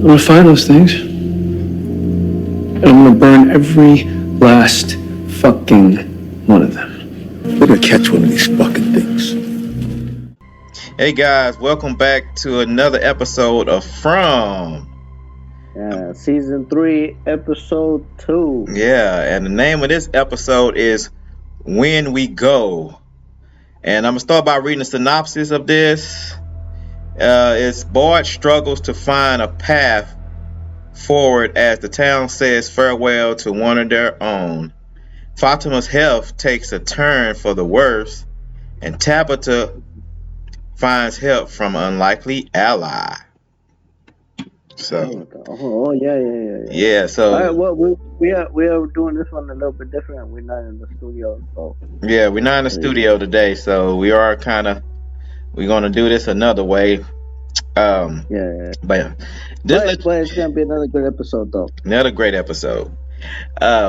gonna find those things. And I'm gonna burn every last fucking one of them. We're gonna catch one of these fucking things. Hey guys, welcome back to another episode of From. Season 3, episode 2. Yeah, and the name of this episode is When We Go. And I'm gonna start by reading the synopsis of this. It's Boyd struggles to find a path forward as the town says farewell to one of their own. Fatima's health takes a turn for the worse, and Tabitha finds help from an unlikely ally. So, yeah. So, all right, well, we are doing this one a little bit different. We're not in the studio, so yeah, we're not in the studio today, so we're gonna do this another way. But it's gonna be another good episode, though. Another great episode.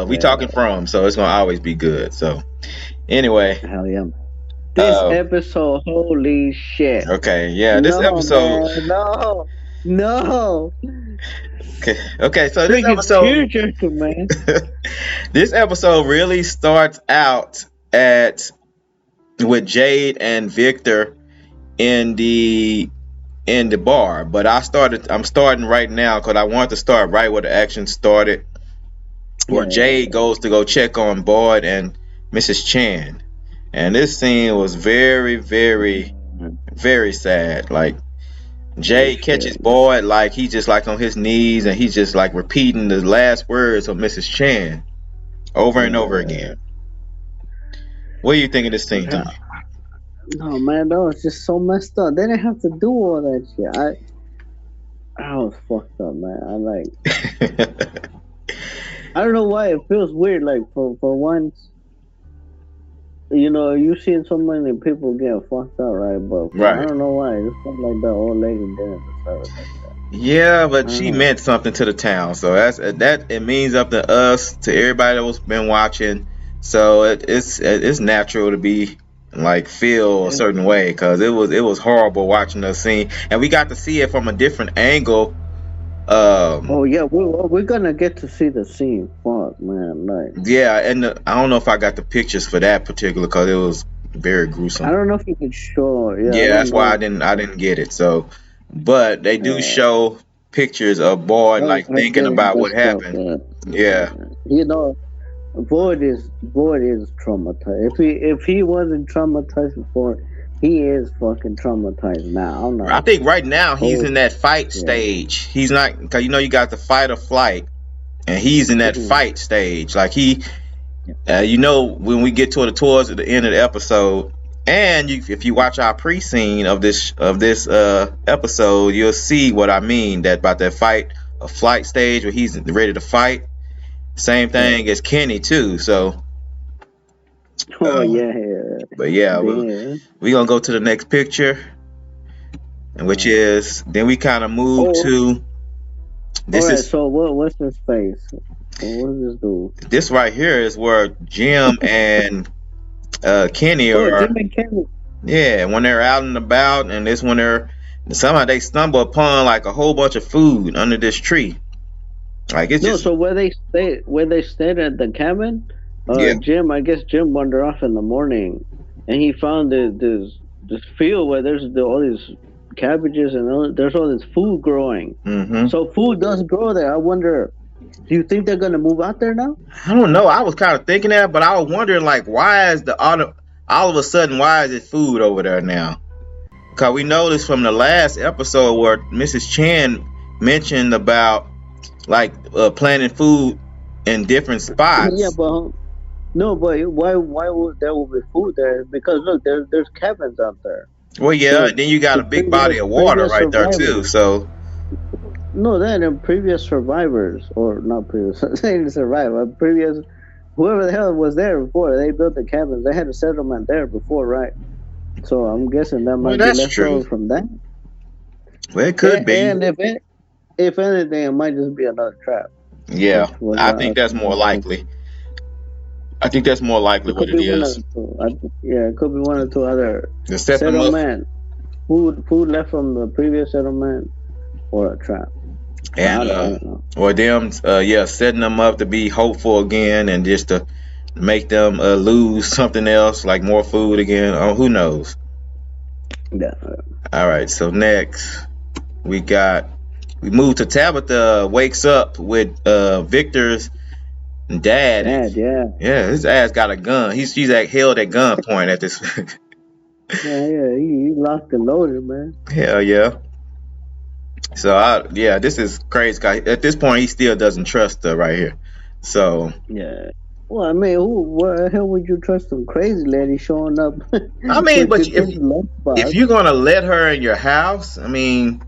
We talking From, so it's gonna always be good. So, anyway, hell yeah. This episode, holy shit. Okay, yeah, this episode. Man, no. Okay. So this episode, man. This episode really starts out with Jade and Victor in the bar, but I'm starting right now because I want to start right where the action started, where Jade goes to go check on Boyd and Mrs. Chan. And this scene was very, very, very sad. Like, Jade catches Boyd like he's just like on his knees and he's just like repeating the last words of Mrs. Chan over and over again. What do you think of this scene, Tommy? No, man, that was just so messed up. They didn't have to do all that shit. I was fucked up, man. I don't know why it feels weird. Like for once. You know, you've seen so many people get fucked up, right? But I don't know why. It's not like the old lady didn't deserve like that. Yeah, but she meant something to the town, so it means up to us, to everybody that's been watching. So it's natural to be like feel a certain way, because it was horrible watching the scene, and we got to see it from a different angle. We're gonna get to see the scene. Fuck, man, like. Yeah, and I don't know if I got the pictures for that particular, because it was very gruesome. I don't know if you can show. Yeah, that's why I didn't get it. So, but they do show pictures of Boyd like thinking about what happened. Yeah. You know, Boyd is traumatized. If he wasn't traumatized before, he is fucking traumatized now. I think right now he's in that fight stage. He's not, because you got the fight or flight, and he's in that fight stage. Like when we get towards the end of the episode, and if you watch our pre-scene of this episode, you'll see what I mean. That about that fight or flight stage where he's ready to fight. Same thing as Kenny too. So. But yeah, we're gonna go to the next picture, and which is then we kind of move to this. So what's this face? What does this do? This right here is where Jim and Kenny are. Jim and Kenny. Yeah, when they're out and about, and this when somehow they stumble upon like a whole bunch of food under this tree. Like it's just. So where they stayed at the cabin. Jim wandered off in the morning, and he found this field where there's all these cabbages and there's all this food growing. Mm-hmm. So food does grow there. I wonder, do you think they're gonna move out there now? I don't know. I was kind of thinking that, but I was wondering like, why is all of a sudden why is it food over there now? Because we noticed from the last episode where Mrs. Chan mentioned about like planting food in different spots. Yeah, but. No, but why would there be food there? Because look, there's cabins out there. Well, yeah, and then you got a big body of water right there too. So no, then previous survivors, or not previous, they didn't survive. Previous, whoever the hell was there before, they built the cabins. They had a settlement there before, right? So I'm guessing that might be left over from that. Well, it could be. And if anything, it might just be another trap. Yeah, I think that's more likely. What it is. It could be one or two other settlement. Food left from the previous settlement, or a trap. and I don't know. or them setting them up to be hopeful again and just to make them lose something else like more food again. Oh, who knows? Yeah. All right, so next we move to Tabitha wakes up with Victor's dad. Dad, yeah. Yeah, his ass got a gun. She's held at gunpoint at this. Yeah, he locked and loaded, man. Hell yeah. So this is crazy. 'Cause at this point, he still doesn't trust her right here. So Yeah. Well, I mean, what the hell would you trust some crazy lady showing up I mean, with but your kid's lunchbox? if you're gonna let her in your house, I mean,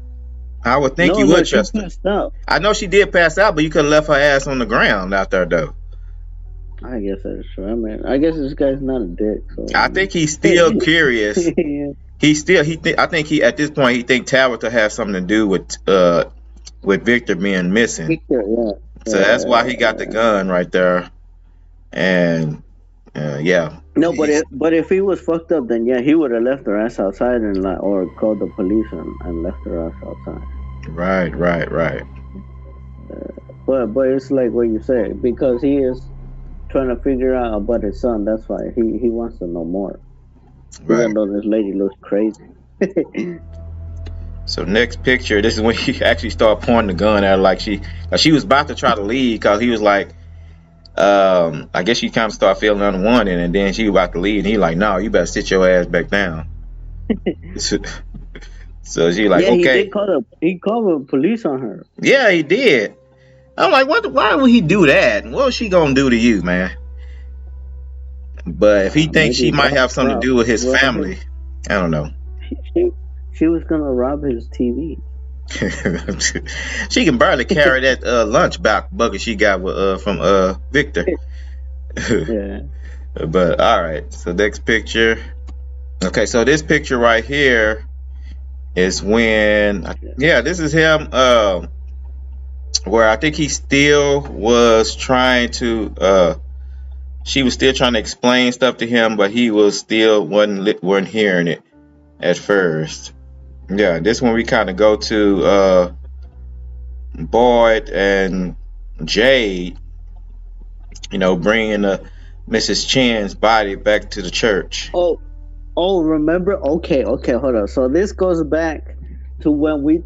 I would think you No, would she trust her. passed out. I know she did pass out, but you could have left her ass on the ground out there though. I guess that's true. I mean, I guess this guy's not a dick. So I think he's still curious. yeah. I think he at this point he think Tabitha has something to do with Victor being missing. Victor, yeah. So that's why he got the gun right there. And yeah. No, but if he was fucked up, then yeah, he would have left her ass outside and or called the police and left her ass outside. Right. But it's like what you say, because he is trying to figure out about his son. That's why he wants to know more. Right. Even though this lady looks crazy. So next picture, this is when he actually started pointing the gun at her like she was about to try to leave because he was like, I guess she kind of started feeling unwanted, and then she was about to leave, and he like, no, you better sit your ass back down. So she like, yeah, okay. He called the police on her. Yeah, he did. I'm like, what? Why would he do that? What was she gonna do to you, man? But if he thinks she might have something to do with his family, I don't know. She was gonna rob his TV. She can barely carry that lunch bucket she got from Victor. Yeah. But all right, so next picture. Okay, so this picture right here is when this is him where I think he still was trying to she was still trying to explain stuff to him, but he was still wasn't hearing it at first. Yeah, this one we kind of go to Boyd and Jade, bringing Mrs. Chen's body back to the church. Oh, remember? Okay, hold on. So this goes back to when we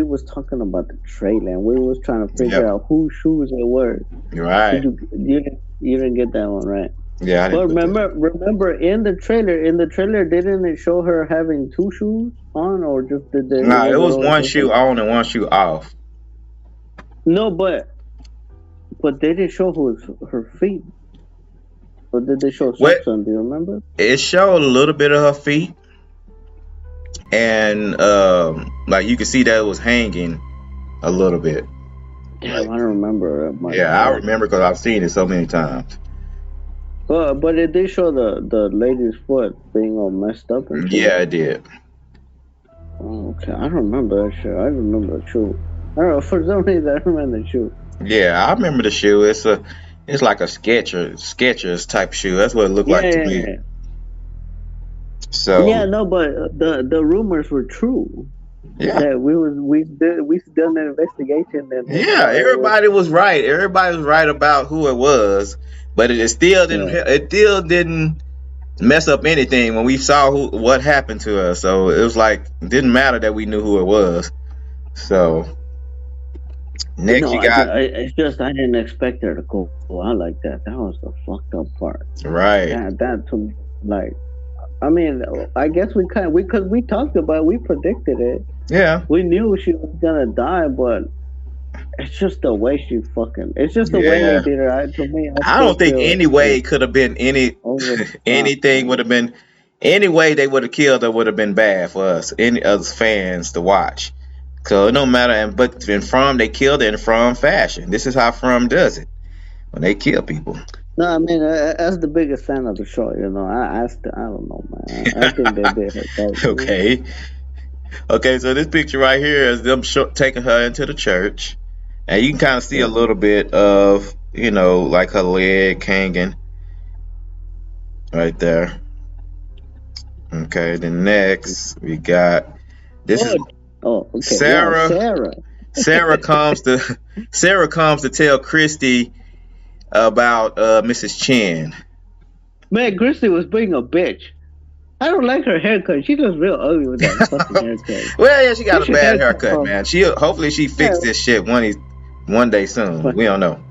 was talking about the trailer, and we was trying to figure out whose shoes it were. Right. You didn't get that one right. Yeah, I didn't. But remember in the trailer, didn't it show her having two shoes on, or just did they? No, it was one shoe on and one shoe off. No, but they didn't show her feet. Or did they show socks on? Do you remember? It showed a little bit of her feet, and like you could see that it was hanging a little bit. Damn, I don't remember that much. Yeah, I remember because I've seen it so many times. But it did show the lady's foot being all messed up and shit. Yeah, it did. Oh, okay, I don't remember that shit. I remember the shoe. I don't know, for some reason I remember the shoe. Yeah, I remember the shoe. It's like a Skechers type shoe. That's what it looked like to me. Yeah. So yeah, no, but the rumors were true. Yeah, that we done an investigation. And everybody was right. Everybody was right about who it was, but it still didn't. Yeah. It still didn't mess up anything when we saw what happened to her. So it was like it didn't matter that we knew who it was. So next you got. It's just I didn't expect her to go out like that. That was the fucked up part. Right. That to me, like, I mean, I guess because we talked about it, we predicted it. Yeah. We knew she was gonna die, but it's just the way she fucking. It's just the way they did her. To me, I don't think any way could have been anything would have been any way they would have killed her would have been bad for us, any other fans to watch. So it don't matter. But in From, they killed her in From fashion. This is how From does it when they kill people. No, I mean, as the biggest fan of the show, I don't know, man. I think they did her. Okay, so this picture right here is them taking her into the church. And you can kind of see a little bit of, like her leg hanging right there. Okay, then next we got, this is okay. Sarah. Yeah, Sarah. Sarah comes to tell Christy about Mrs. Chen. Man, Christy was being a bitch. I don't like her haircut. She looks real ugly with that fucking haircut. Well, yeah, she got a Get your bad haircut haircut, from. man. Hopefully she Yeah, fixed this shit one day soon. We fucking, don't know,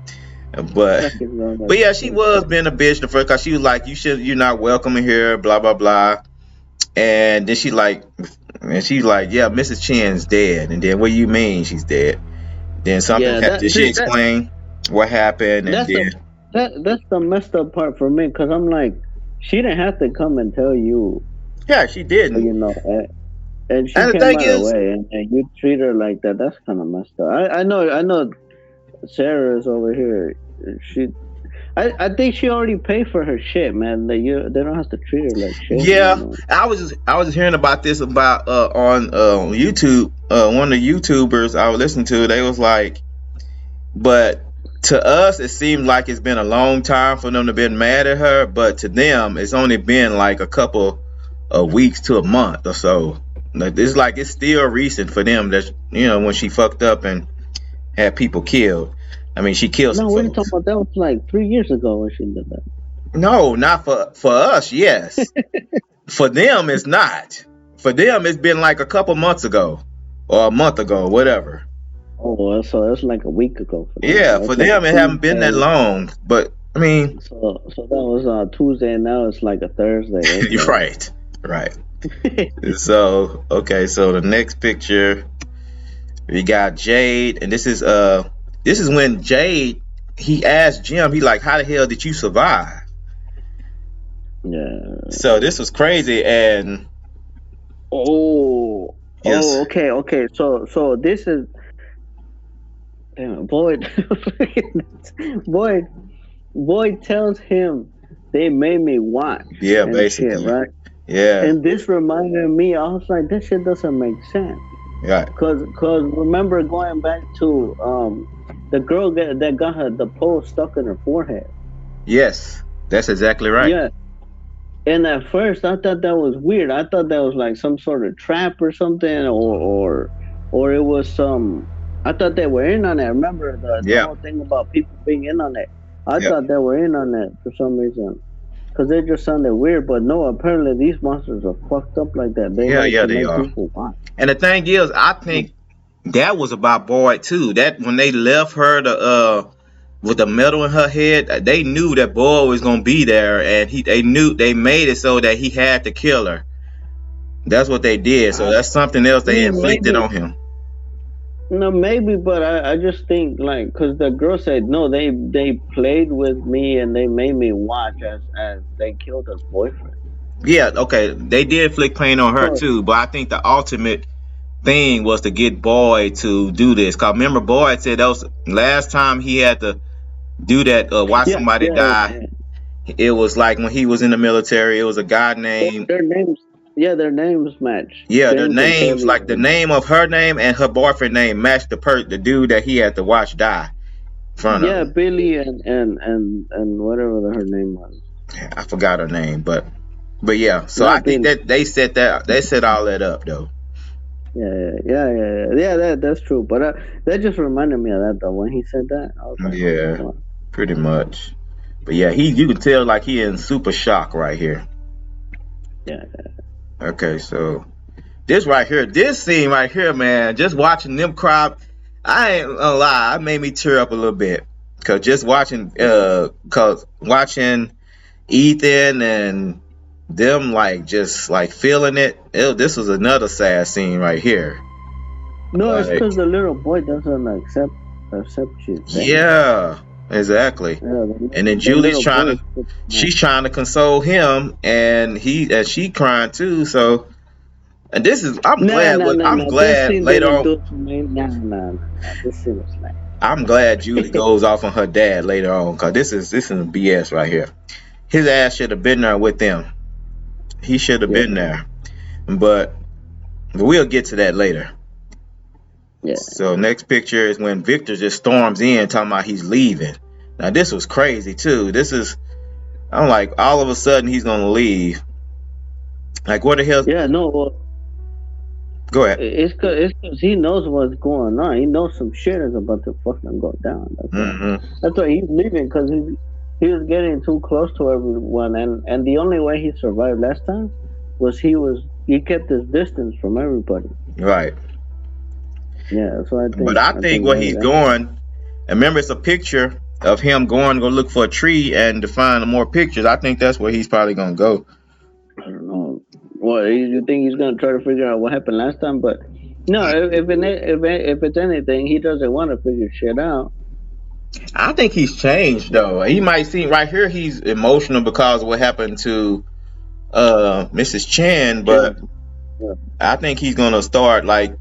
but fucking wrong with but yeah, that she was haircut. being a bitch the first, cause she was like, you're not welcome in here, blah blah blah. And then she's like, yeah, Mrs. Chen's dead. And then what do you mean she's dead? Then something Yeah, happened. Did she explain what happened? And that's the then that's the messed up part for me because I'm like, she didn't have to come and tell you, yeah, she didn't. you know, and she And the came thing out of the is, way, and you treat her like that. That's kind of messed up. I know. Sarah is over here. I think she already paid for her shit, man. They don't have to treat her like shit. yeah, You know? I was hearing about this about on YouTube. One of the YouTubers I was listening to, they was like, but to us it seemed like it's been a long time for them to been mad at her, but to them it's only been like a couple of weeks to a month or so. It's still recent for them that when she fucked up and had people killed. I mean, she killed some No, what are you talking folks. about? That was like 3 years ago when she did that. No, not for us. Yes, for them it's not. For them it's been like a couple months ago or a month ago, whatever. Oh, well, so that's like a week ago for them. Yeah, for That's like a them it haven't been that Tuesday. long. But I mean, So that was Tuesday, and now it's like a Thursday. you're Okay. right, right. So okay, so the next picture we got Jade, and this is when Jade he asked Jim, he like, how the hell did you survive? Yeah. So this was crazy, and Oh. yes, Oh. Okay. So this is. Damn, Boyd. Boyd tells him they made me watch. yeah, And shit, basically, right? yeah, And this reminded me. I was like, this shit doesn't make sense. right, Cause remember going back to the girl that got the pole stuck in her forehead. yes, that's exactly right. Yeah. And at first, I thought that was weird. I thought that was like some sort of trap or something, or it was some. I thought they were in on it. Remember the Yeah, whole thing about people being in on it. I yeah, thought they were in on it for some reason, because they just sounded weird. But no, apparently these monsters are fucked up like that. They like yeah, to they make are. people watch. And the thing is, I think that was about Boyd too. That when they left her with the metal in her head, they knew that Boyd was gonna be there, and they made it so that he had to kill her. That's what they did. So that's something else they inflicted Maybe. on him. No, maybe, but I just think like because the girl said no, they played with me and they made me watch as they killed her boyfriend. Yeah, okay, they did flick pain on her So too, but I think the ultimate thing was to get Boyd to do this. Cause remember, Boyd said that was last time he had to do that. Watch yeah, somebody die. yeah. It was like when he was in the military. It was a guy named Their names match. yeah, their James and names, Billy. like the name of her name and her boyfriend name matched the dude that he had to watch die in front of Yeah, him. Billy and whatever her name was. I forgot her name, but yeah. So I Not think Billy. that they set all that up though. Yeah. That's true. But that just reminded me of that though. When he said that, I was like, oh, Yeah, come on. pretty much. But yeah, you can tell like he in super shock right here. Yeah. Okay, so this scene right here, man, just watching them cry, I ain't gonna lie, it made me tear up a little bit. Cause watching Ethan and them like just like feeling this was another sad scene right here. No, it's Like, because the little boy doesn't accept you. yeah, exactly. Yeah, And then the Julie's little boy. she's trying to console him, and she crying too. So, and I'm Nah. This glad scene later didn't on. do it to me. Nah. This scene was like. I'm glad Julie goes off on her dad later on, because this is BS right here. His ass should have been there with them. He should have been there, but we'll get to that later. Yeah. So next picture is when Victor just storms in talking about he's leaving. Now this was crazy too. I'm like, all of a sudden he's gonna leave. Like, what the hell? Yeah, no. Go ahead. It's cause he knows what's going on. He knows some shit is about to fucking go down. That's why. Mm-hmm. That's why he's leaving, because he was getting too close to everyone, and the only way he survived last time was he kept his distance from everybody. Right. Yeah, so But I think where he's going, and remember, it's a picture of him going to go look for a tree and to find more pictures. I think that's where he's probably gonna go. I don't know. What you think he's gonna try to figure out what happened last time? But no, if it's anything, he doesn't want to figure shit out. I think he's changed though. He might seem right here he's emotional because of what happened to Mrs. Chan, but Yeah. I think he's gonna start manning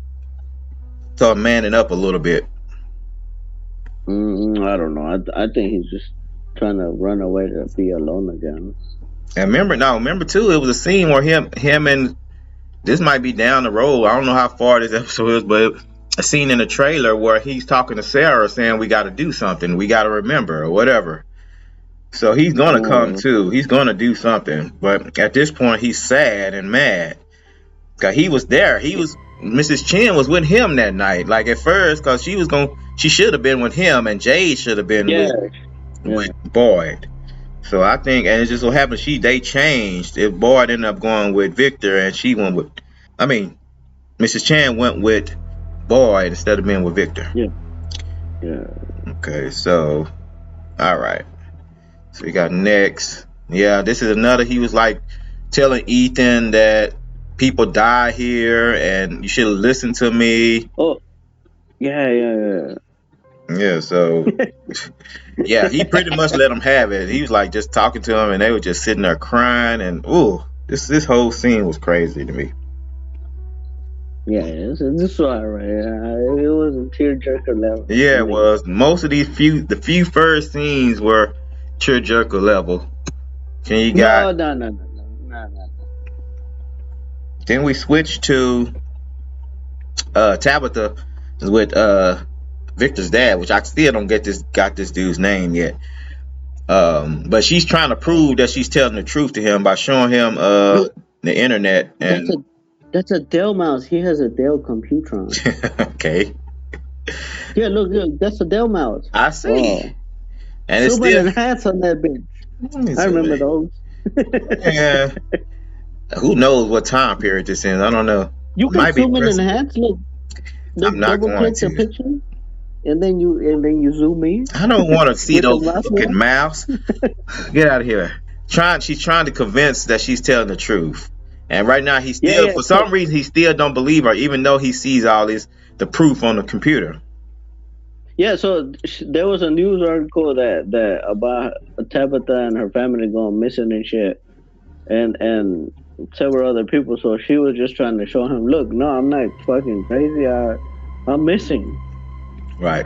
up a little bit. I don't know. I think he's just trying to run away to be alone again. And remember too, it was a scene where him and this might be down the road. I don't know how far this episode is, but a scene in the trailer where he's talking to Sarah saying we got to do something, we got to remember or whatever. So he's gonna come too. He's gonna do something. But at this point, he's sad and mad because he was there. Mrs. Chen was with him that night. Like at first, because she should have been with him, and Jade should have been with Boyd. So I think, and it just so happened they changed. If Boyd ended up going with Victor, and she went with, I mean, Mrs. Chan went with Boyd instead of being with Victor. Yeah. Okay, so, all right. So we got next. Yeah, this is another. He was like telling Ethan that people die here, and you should listen to me. Oh, yeah. Yeah, so yeah, he pretty much let him have it. He was like just talking to him, and they were just sitting there crying, and this whole scene was crazy to me. Yeah, this is alright. It was a tearjerker level. Yeah, it was. Most of the few first scenes were tearjerker level. No. Then we switched to Tabitha with Victor's dad, which I still don't got this dude's name yet. But she's trying to prove that she's telling the truth to him by showing him the internet. And that's a Dell mouse. He has a Dell Computron. Okay. Yeah, look, that's a Dell mouse. I see. Oh. And it's many still hats on that bitch. I remember those. Yeah. Who knows what time period this is? I don't know. You can zoom in hats. Look, I'm not going click the picture, and then you zoom in. I don't want to see those fucking mouths. Get out of here. She's trying to convince that she's telling the truth, and right now he still, for some reason, he still don't believe her, even though he sees all the proof on the computer. Yeah, so there was a news article that about Tabitha and her family going missing and shit, and several other people. So she was just trying to show him, look, no, I'm not fucking crazy. I'm missing. Right.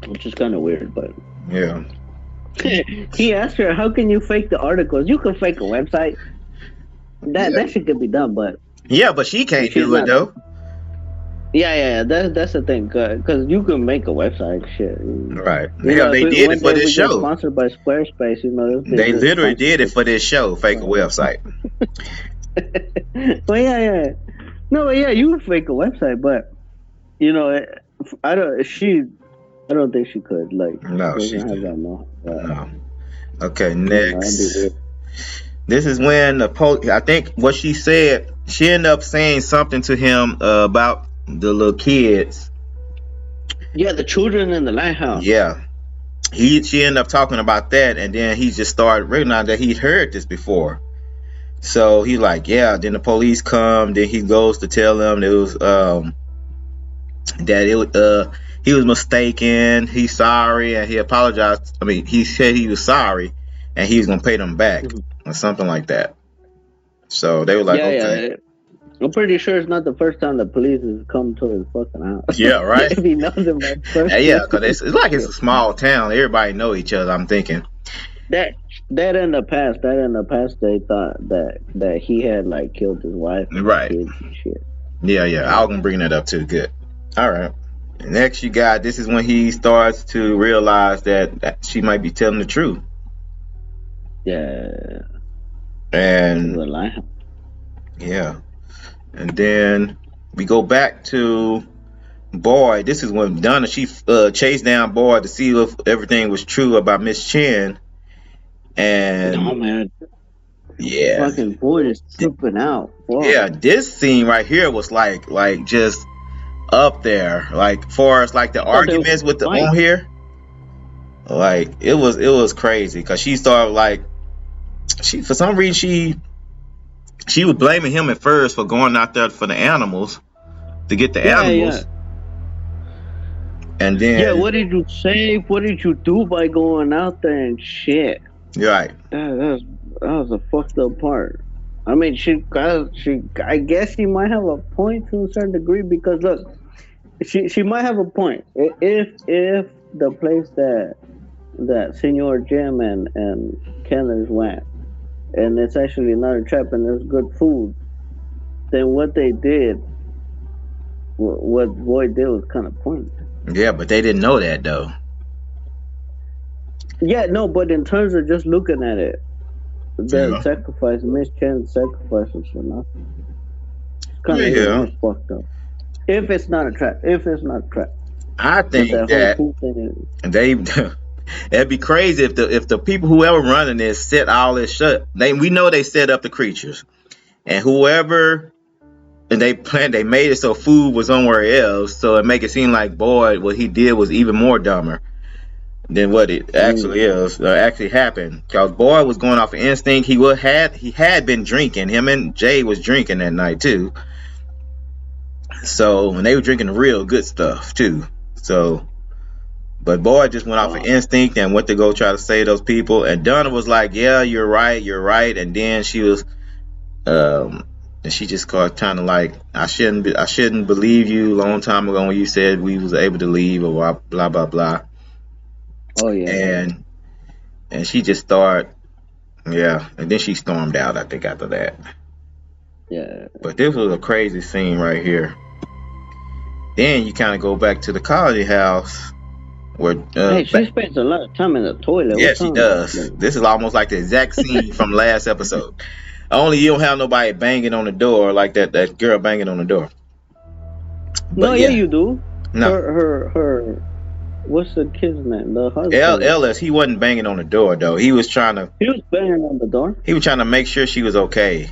Which is kind of weird, but yeah. He asked her, how can you fake the articles? You can fake a website. That shit could be done, but but she can't do it though. Yeah. That's the thing, because you can make a website, shit. Right. They did it for this show. Sponsored by Squarespace, They literally did it for this show. Fake a website. Well, yeah. No, but yeah, you would fake a website, but I don't think she could. Like, no, she have that. No. Okay, next. This is when the I think what she said. She ended up saying something to him about the little kids. Yeah, the children in the lighthouse. Yeah. She ended up talking about that, and then he just started recognizing that he'd heard this before. So he's like, yeah. Then the police come. Then he goes to tell them it was he was mistaken. He's sorry, and he apologized. I mean, he said he was sorry, and he was gonna pay them back or something like that. So they were like, okay. Yeah. I'm pretty sure it's not the first time the police has come to his fucking house. Yeah, right. If he knows him at first. Yeah, because it's like it's a small town. Everybody know each other. I'm thinking. That in the past, they thought that he had like killed his wife, and right? Kids and shit. Yeah. I was gonna bring that up too. Good. All right. Next, you got. This is when he starts to realize that she might be telling the truth. Yeah. And the lie. Yeah. And then we go back to Boyd. This is when Donna she chased down Boyd to see if everything was true about Miss Chen. No And man, yeah, fucking boy is tripping out. Fuck. yeah, this scene right here was like just up there, like far as like the I thought they were arguments with the fight. on here. Like it was crazy because she started like she for some reason she was blaming him at first for going out there for the animals to get the Yeah, yeah. animals, and Yeah, then what did you say? What did you do by going out there and shit? you're right. That was a fucked up part. I mean, I guess she might have a point to a certain degree because look, she might have a point. If the place that Senor Jim and Kenners went, and it's actually not a trap and there's good food, then what they did, what Boyd did was kind of pointless. Yeah, but they didn't know that though. Yeah, no, but in terms of just looking at it, the Yeah. sacrifice, Miss Chen's sacrifices for nothing. It's kind of even Yeah, more fucked up. If it's not a trap, I but think that whole that food thing is. they it'd be crazy if the people whoever running this set all this shit. We know they set up the creatures and whoever and they made it so food was somewhere else, so it make it seem like Boyd what he did was even more dumber than what it actually is actually happened. Because Boyd was going off of instinct. He had been drinking. Him and Jay was drinking that night too. So and they were drinking the real good stuff too. So but Boyd just went off of instinct and went to go try to save those people. And Donna was like, "Yeah, you're right." And then she was and she just called kind of like I shouldn't believe you a long time ago when you said we was able to leave or blah blah blah. Oh yeah. And she just started and then she stormed out I think after that. Yeah. But this was a crazy scene right here. Then you kind of go back to the colony house where Hey, she spends a lot of time in the toilet. yeah, What's she wrong does. with that? This is almost like the exact scene from last episode. Only you don't have nobody banging on the door like that girl banging on the door. But No, yeah, you do. no. Her. What's the kid's name? The husband. Ellis, he wasn't banging on the door though. He was trying He was banging on the door. to make sure she was okay.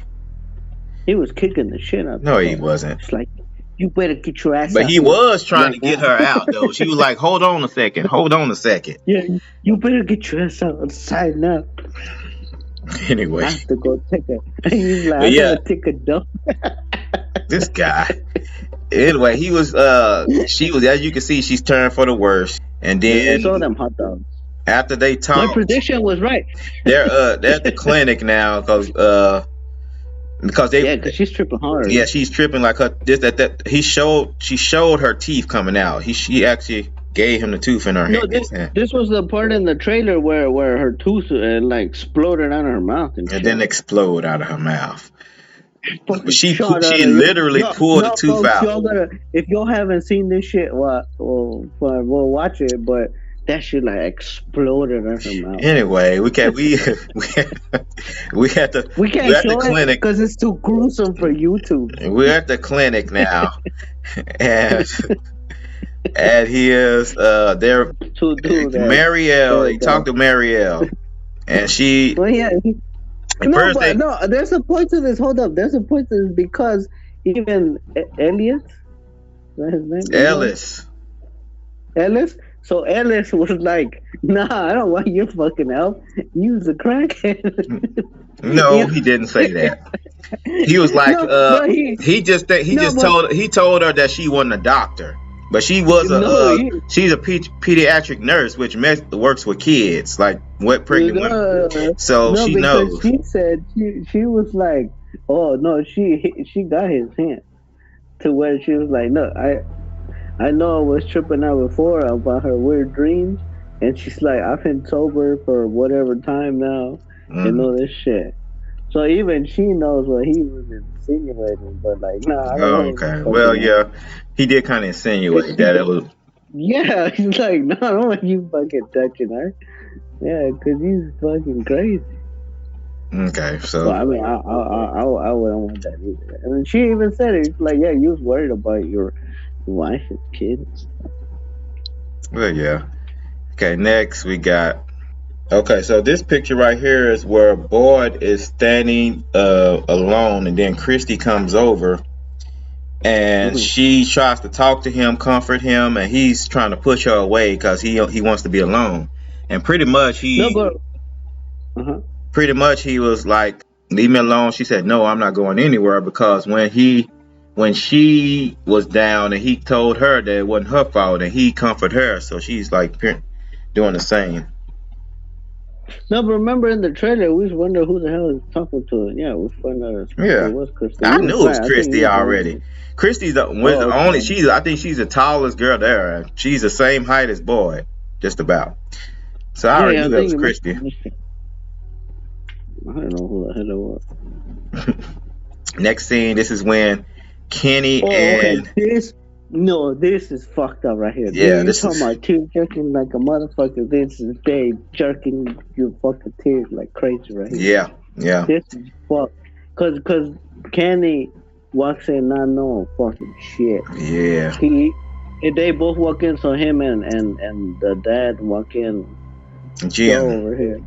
He was kicking the shit out. No, he wasn't. It's like, you better get your ass. But out he here was trying to right get now. her out though. She was like, hold on a second. Yeah, you better get your ass outside now. Anyway, I have to go take a. He's like, But I yeah. gotta take a dump. this guy. Anyway, he was she was, as you can see, she's turned for the worse. And I saw then them hot dogs. after they My talked, prediction was right. they're at the clinic now because they Yeah, because she's tripping hard. yeah, she's tripping like her this that she showed her teeth coming out. She actually gave him the tooth in her No, hand. this was the part in the trailer where her tooth like exploded out of her mouth and shit. And then explode out of her mouth. Fucking She shot out of literally No, pulled the no, tooth folks, out. Y'all gotta, if y'all haven't seen this shit, we'll watch it. But that shit like exploded out her mouth. Anyway, we had the We can't we're at the show it clinic. because it's too gruesome for YouTube. We're at the clinic now, and he is there. To do that. Marielle, he talked to Marielle, and she. Well, yeah. At first they- No. There's a point to this. Hold up. There's a point to this because even Elliot, is that his name? Ellis. So Ellis was like, "Nah, I don't want your fucking help. Use a crackhead." No, he didn't say that. He was like, he told her that she wasn't a doctor, but she was she's a pediatric nurse, which works with kids, like what pregnant women. So she knows. She said she was like, oh no, she got his hint to where she was like, no, I know I was tripping out before about her weird dreams, and she's like, I've been sober for whatever time now, and all this shit. So even she knows what he was insinuating, but like, nah. I don't okay. Well, yeah, he did kind of insinuate that it was. Yeah, he's like, no, I don't want you fucking touching her. Yeah, because he's fucking crazy. Okay, So so I mean, I wouldn't want that either. And she even said it. It's like, yeah, you was worried about your wife and kids. well, yeah. Okay, next we got. Okay, so this picture right here is where Boyd is standing alone, and then Christy comes over and Hmm. she tries to talk to him, comfort him, and he's trying to push her away because he wants to be alone. And No, but pretty much he was like, leave me alone. She said, no, I'm not going anywhere, because when she was down and he told her that it wasn't her fault and he comforted her, so she's like doing the same. no, but remember in the trailer, we was wondering who the hell is talking to it. Yeah, we found out it Yeah, was Christy. I You was knew it was right. I think you Christy was the already. only. Christy's was Oh, the only. okay. She's I think she's the tallest girl there. She's the same height as Boyd, just about. So I already Yeah, I knew that think was it must Christy. have been. I don't know who the hell it was. Next scene. This is when Kenny Oh, okay. and This is fucked up right here. yeah, Dude, you this talking is about tear jerking like a motherfucker. This is babe jerking your fucking tears like crazy right here. yeah, yeah, This is fuck. Cause Kenny walks in not knowing fucking shit. yeah. They both walk in, so him and the dad walk in slow Jim, over here.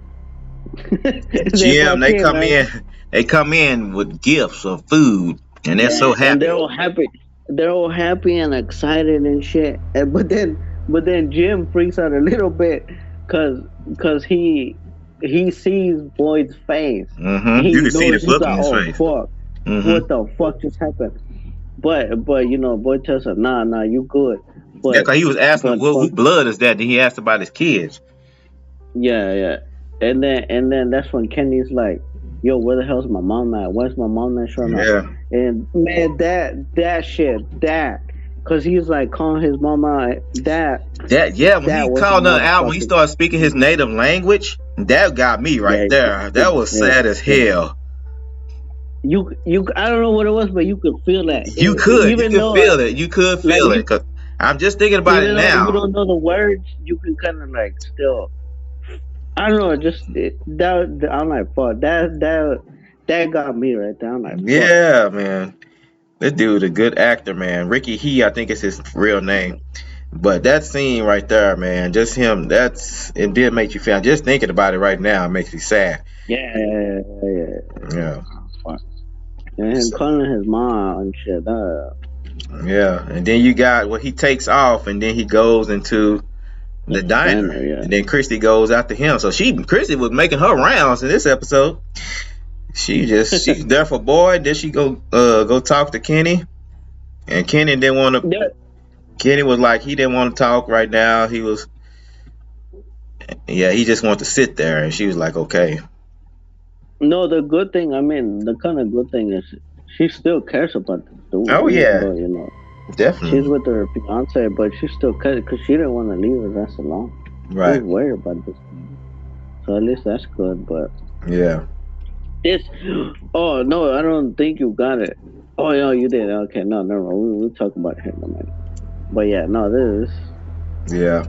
They Jim. walk They in, come right? in. They come in with gifts of food, and they're so Yeah, and they're happy. all happy. They're all happy and excited and shit. But then Jim freaks out a little bit because he sees Boyd's face. You He can see the knows, he's look in like, his oh face. fuck, what Mm-hmm. the fuck just happened? But Boyd tells her, nah, you good. Yeah, But cause he was asking, but well, fuck, who blood is that? Then he asked about his kids. yeah. And then that's when Kenny's like, yo, where the hell's my mom at? Where's my mom at showing up? Yeah, And man, that shit, cause he's like calling his mom out. yeah. When he That was a called her out, when he motherfucking, started speaking his native language, that got me right yeah, there. That was yeah, sad as yeah. hell. You I don't know what it was, but you could feel that. You Even could though feel it. You could like feel it. Cause I'm just thinking about it even though you now. don't know the words, you can kind of like still. I don't know, that I'm like fuck that got me right there. I'm like fuck. Yeah, man. This dude a good actor, man. Ricky He, I think is his real name. But that scene right there, man, just him, it did make you feel. Just thinking about it right now, it makes me sad. Yeah. Yeah, Fuck. And him so, calling his mom and shit. yeah. And then you got he takes off, and then he goes into the diner, Banner, yeah. and then Christy goes after him. So Christy was making her rounds in this episode. She's there for Boyd. Then she go talk to Kenny, and Kenny didn't want to. Yeah. Kenny was like he didn't want to talk right now. He just wanted to sit there, and she was like, okay. No, the good thing, I mean, the kind of good thing is she still cares about this dude, Oh even yeah, though, she's definitely. with her fiance, but she still cares because she didn't want to leave his ass alone. She was Right. worried about this. So at least that's good, but Yeah. this, oh, no, I don't think you got it. Oh, no, you did. Okay, no, never mind. We'll talk about it in a minute. But yeah, no, this. Yeah.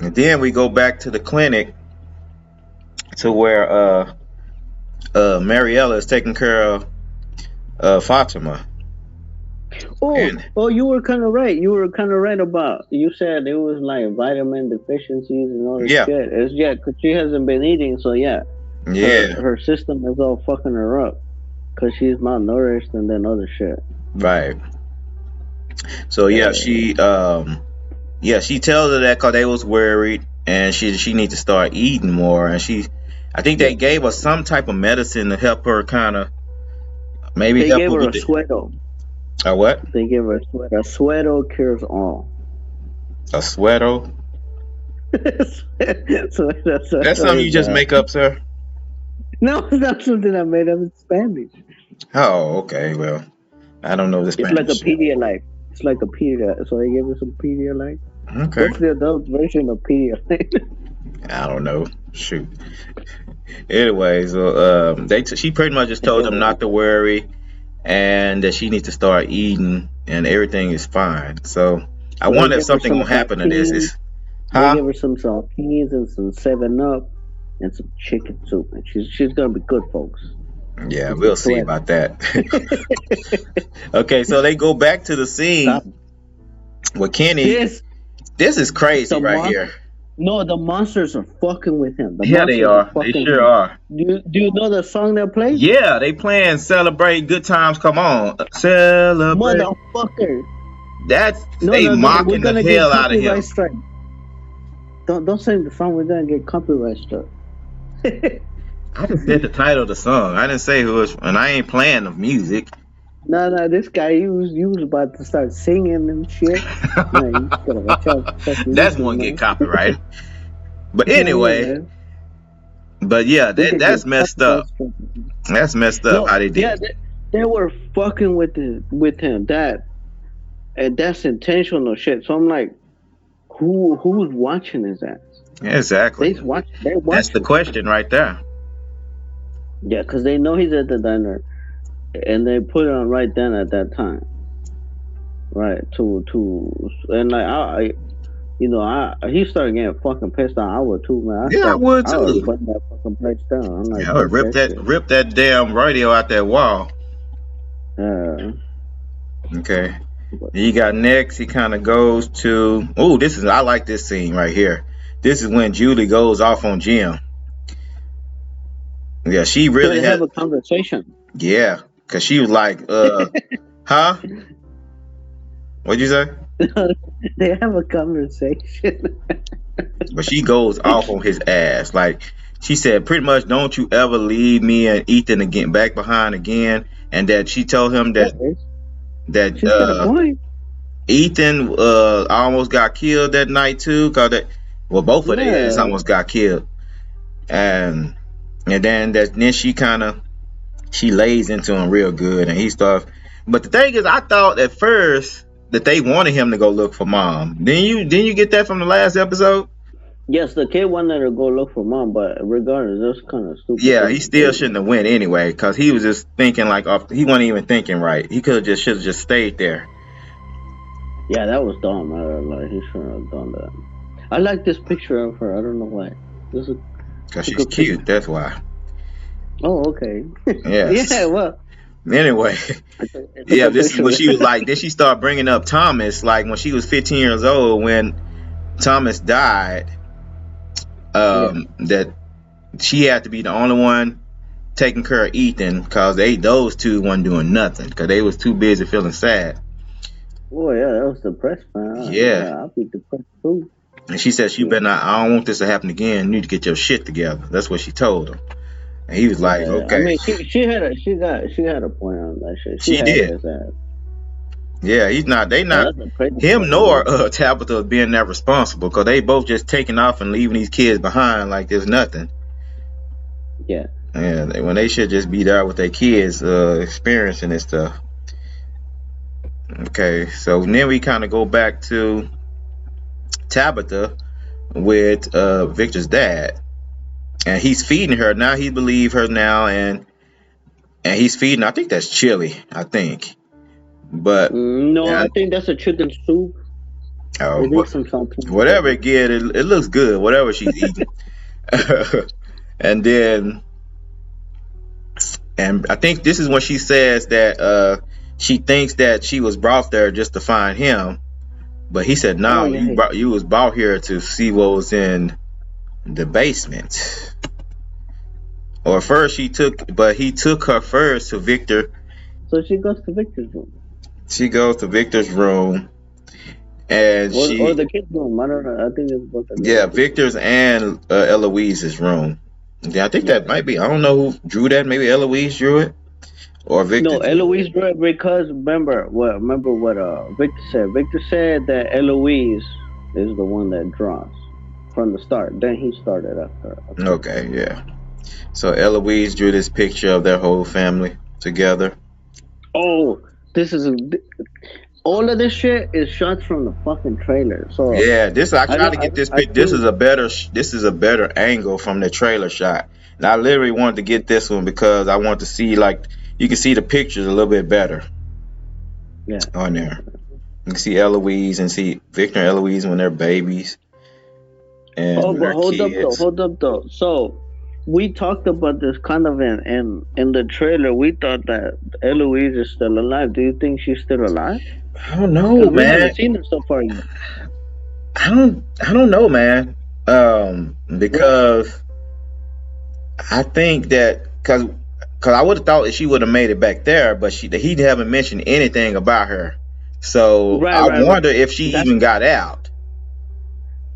And then we go back to the clinic to where Mariella is taking care of Fatima. And You were kind of right. You were kind of right about. You said it was like vitamin deficiencies and all this yeah, shit. It's because she hasn't been eating, so yeah, yeah, her system is all fucking her up because she's malnourished and then other shit. right. So yeah, she tells her that because they was worried, and she needs to start eating more. And I think they gave her some type of medicine to help her kind of maybe They help gave her her with a Suedo. what? They gave her a Suedo. A Suedo cures all. A sweater? Suedo. That's something you just make up, sir. No, it's not something I made up. It's Spanish. Oh, okay. Well, I don't know the It's like a Spanish. Pedialyte. It's like a Pedialyte. So they gave her some Pedialyte. Okay. What's the adult version of Pedialyte? I don't know. Shoot. Anyways, she pretty much just told them not to worry, and that she needs to start eating, and everything is fine. So I So they wonder if give her something some gonna happen to this. saltines. They Huh? give her some saltines and some 7-Up. and some chicken soup, and she's gonna be good, folks. Yeah, She's a we'll see threat. about that. Okay, so they go back to the Stop scene with Kenny. this. This is crazy The right here. No, the monsters are fucking with him. The Yeah, they monsters are are. They fucking with sure him. are. Do you know the song they played? Yeah, they playing celebrate good times. Come on, celebrate. Motherfucker. That's No, they no, no. We're mocking the gonna get hell out of copyright him. strike. Don't sing the song. We're gonna get copyright strike. I just said the title of the song. I didn't say who it's, and I ain't playing the music. No, this guy, he was about to start singing and shit. Man, you gotta watch out. Fucking That's YouTube, one get man. copyrighted. But Yeah, anyway, man. but yeah, We could that's get messed copyright up. strike. That's messed up No, how they did yeah, it. they were fucking with him. And that's intentional shit. So I'm like, who's watching his ass? Exactly. They That's the watching. question right there. Yeah, because they know he's at the diner, and they put it on right then at that time, right? And like he started getting fucking pissed off. I would too, man. Yeah, I would I would too. burn that fucking place down. I'm like, Yeah, I would fuck that shit. rip that damn radio out that wall. Uh, Okay. but, You got next. He kind of goes to. Oh, I like this scene right here. This is when Julie goes off on Jim. Yeah, she so really they have had. a conversation. Yeah, cause she was like, huh? What'd you say? They have a conversation. But she goes off on his ass. Like she said, pretty much, don't you ever leave me and Ethan again back behind again. And that she told him Yeah, that she's got a point. Ethan almost got killed that night too. Both of their ass Yeah. almost got killed. And then she lays into him real good, and he starts. But the thing is, I thought at first that they wanted him to go look for mom. Didn't you get that from the last episode? Yes, the kid wanted to go look for mom, but regardless, that's kind of stupid. Yeah, thing he to still do. shouldn't have went anyway, because he was just thinking like he wasn't even thinking right. He should have just stayed there. Yeah, that was dumb. Like he shouldn't have done that. I like this picture of her. I don't know why. This is Because a she's good cute. picture. That's why. Oh, okay. Yes. Yeah, well, Anyway, it's a yeah, good this is picture. when she was like. Then she started bringing up Thomas, like when she was 15 years old when Thomas died. Yeah. That she had to be the only one taking care of Ethan because those two wasn't doing nothing because they was too busy feeling sad. Oh yeah, that was depressed, man. Yeah. Yeah, I'll be depressed too. And she said she better not. I don't want this to happen again. You need to get your shit together. That's what she told him. And he was like, Yeah. I okay. mean, she had a point on that shit. She had did. his ass. Yeah, he's not. They not. That's a crazy Him part. nor Tabitha being that responsible because they both just taking off and leaving these kids behind like there's nothing. Yeah. Yeah, when they should just be there with their kids, experiencing this stuff. Okay, so then we kind of go back to Tabitha with Victor's dad, and he's feeding her now. He believe her now, and he's feeding. I think that's chili. I think, but No, I think that's a chicken soup. oh, I think some something. whatever it get, it looks good. Whatever she's eating, and then. And I think this is when she says that she thinks that she was brought there just to find him, but he said, "No, you was brought here to see what was in the basement." Or first he took her first to Victor. So she goes to Victor's room. She goes to Victor's room, and or the kids' room. I don't know. I think it's both. Yeah, Victor's and Eloise's room. Yeah, I think that might be. I don't know who drew that. Maybe Eloise drew it, or Victor. No, Eloise drew it because remember what Victor said. Victor said that Eloise is the one that draws from the start. Then he started after. Okay, yeah. So Eloise drew this picture of their whole family together. Oh, all of this shit is shots from the fucking trailer. So yeah, I tried to get this picture. This is a better angle from the trailer shot. And I literally wanted to get this one because I want to see, like, you can see the pictures a little bit better. Yeah. On there, you can see Eloise and see Victor and Eloise when they're babies. And but hold up though. So we talked about this kind of in the trailer. We thought that Eloise is still alive. Do you think she's still alive? I don't know, Because we man. haven't seen her so far yet. I don't know, man. Right. Because I think that because I would have thought that she would have made it back there, but he haven't mentioned anything about her. So Right, I right, right. wonder if she That's even got out.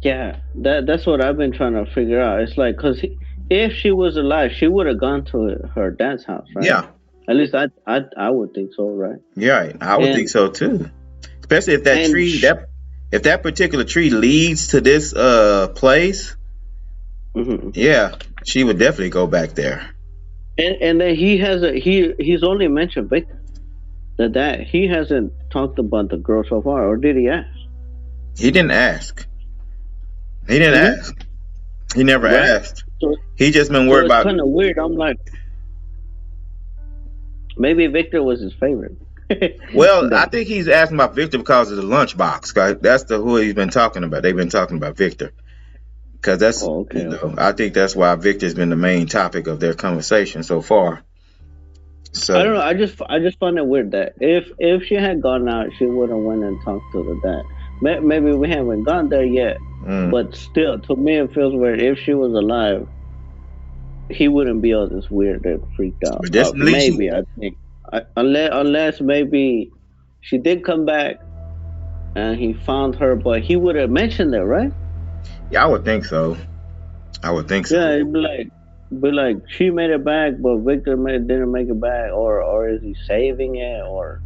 yeah. That's what I've been trying to figure out. It's like because if she was alive, she would have gone to her dad's house, right? Yeah, At least I would think so, right? yeah, I would think And so too. Especially if that and tree if that particular tree leads to this place, mhm. yeah, she would definitely go back there. And then he's only mentioned Victor. That he hasn't talked about the girl so far, or did he ask? He didn't ask. He didn't Hmm. ask. He never Right. asked. So He just been so worried it's about. kind of weird. I'm like, maybe Victor was his favorite. Well, I But think he's asking about Victor because of the lunchbox. 'Cause that's who he's been talking about. They've been talking about Victor because that's oh, okay, okay. I think that's why Victor's been the main topic of their conversation so far. I So don't know. I just find it weird that if she had gone out, she would have went and talked to the dad. Maybe we haven't gone there yet, mm. but still, to me, it feels weird. If she was alive, he wouldn't be all this weird and freaked out. But this at least Maybe I think, unless maybe she did come back and he found her, but he would have mentioned it, right? yeah, I would think so. I would think so. Yeah, it'd be like she made it back, but Victor didn't make it back, or is he saving it, or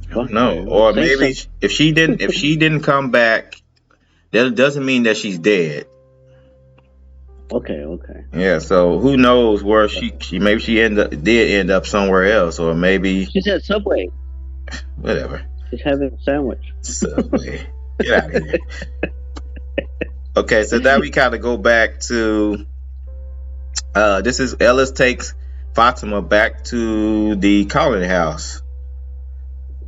I don't fuck, know. man, Or say maybe something. if she didn't come back, that doesn't mean that she's dead. Okay, okay. Yeah, so who knows where she maybe she did end up somewhere else, or maybe She said Subway. whatever. She's having a sandwich. Subway. Get out of here. Okay, so now we kind of go back to this is Ellis takes Fatima back to the colony house.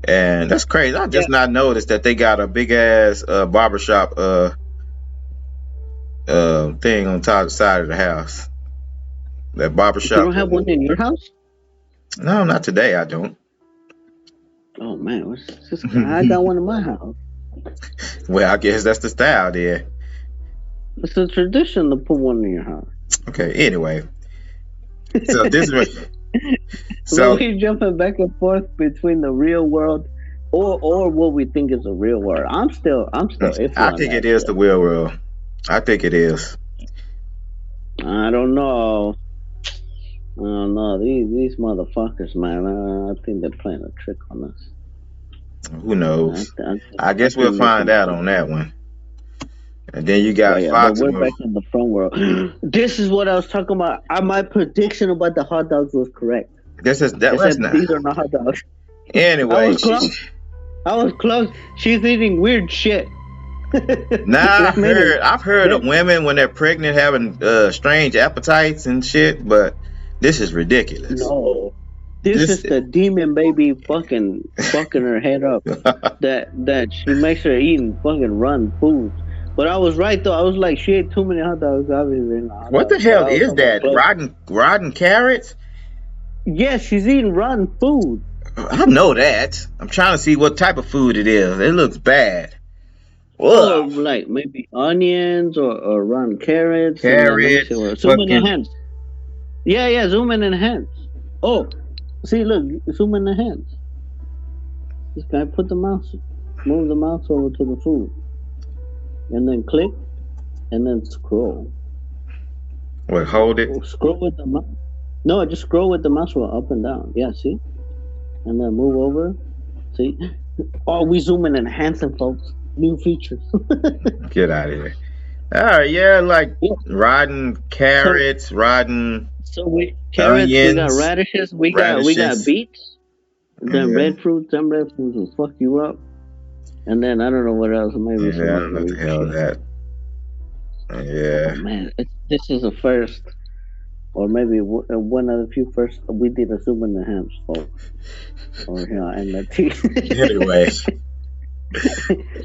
And that's crazy. I Yeah, just not noticed that they got a big ass barbershop thing on top side of the house. That you barbershop. don't have one in your house? No, not today. I don't. Oh man, what's this guy? I got one in my house. Well, I guess that's the style there. It's a tradition to put one in your house. Okay. Anyway, so this is But so we're jumping back and forth between the real world or what we think is the real world. I'm still iffy I on think that it is the shit. real world. I think it is. I don't know. I don't know. These motherfuckers, man. I think they're playing a trick on us. Who knows? I I guess we'll think they find think out so. on that one. And then you But got yeah, but we're Fatima. back in the front world. This is what I was talking about. My prediction about the hot dogs was correct. This is that. Let's Except not. these are not hot dogs. I Anyway, was close. I was close. She's eating weird shit. now Wait a minute. I've heard of That- women when they're pregnant having strange appetites and shit, but this is ridiculous. No. This This is the demon baby fucking fucking her head up. That she makes her eating fucking run foods. But I was right though. I was like, she ate too many hot dogs. Obviously, not hot what the dogs. But hell I was is almost that? close. Rotten carrots? Yes, she's eating rotten food. I know that. I'm trying to see what type of food it is. It looks bad. Or Ugh. like maybe onions or rotten carrots. And then let me see Carrots, what. Zoom in fucking. enhance. Yeah, zoom in enhance. Oh, see, look, zoom in enhance. This guy put the mouse, move the mouse over to the food, and then click, and then scroll. What? Hold it. Scroll with the mouse. No, just scroll with the mouse wheel up and down. Yeah, see, and then move over. See, oh, we zoom in enhancing, folks. New features. Get out of here. All right, yeah, like Yeah. rotten So, carrots, rotten so we carrots, we got onions, radishes, we got beets. Then yeah, red fruits, them red fruits will fuck you up. And then I don't know what else. Maybe some yeah. I other don't know what the weird hell shit. that. Oh Yeah, man, this is a first, or maybe one of the few first. We did a zoom in the hands, folks. Or here and the tea. anyway,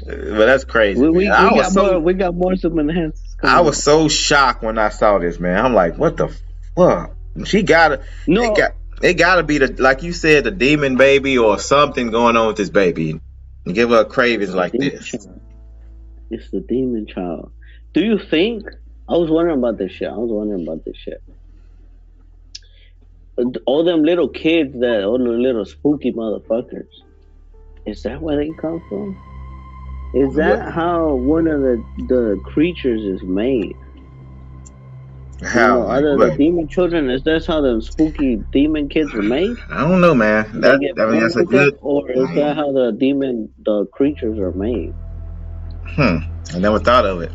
but that's crazy, we, man. we we got more. We got more zoom in the hands I coming was up. so shocked when I saw this, man. I'm like, what the Well, she gotta. No, It gotta be the, like you said, the demon baby or something going on with this baby. Give her cravings it's the like demon this. child. It's the demon child. Do you think? I was wondering about this shit. All them little kids, all the little spooky motherfuckers. Is that where they come from? Is What? that how one of the creatures is made? How? Like Other the what? demon children, is that how the spooky demon kids are made? I don't know, man. They get I mean, born that's a like that, good. or is that Um, how the creatures are made? hmm. I never thought of it.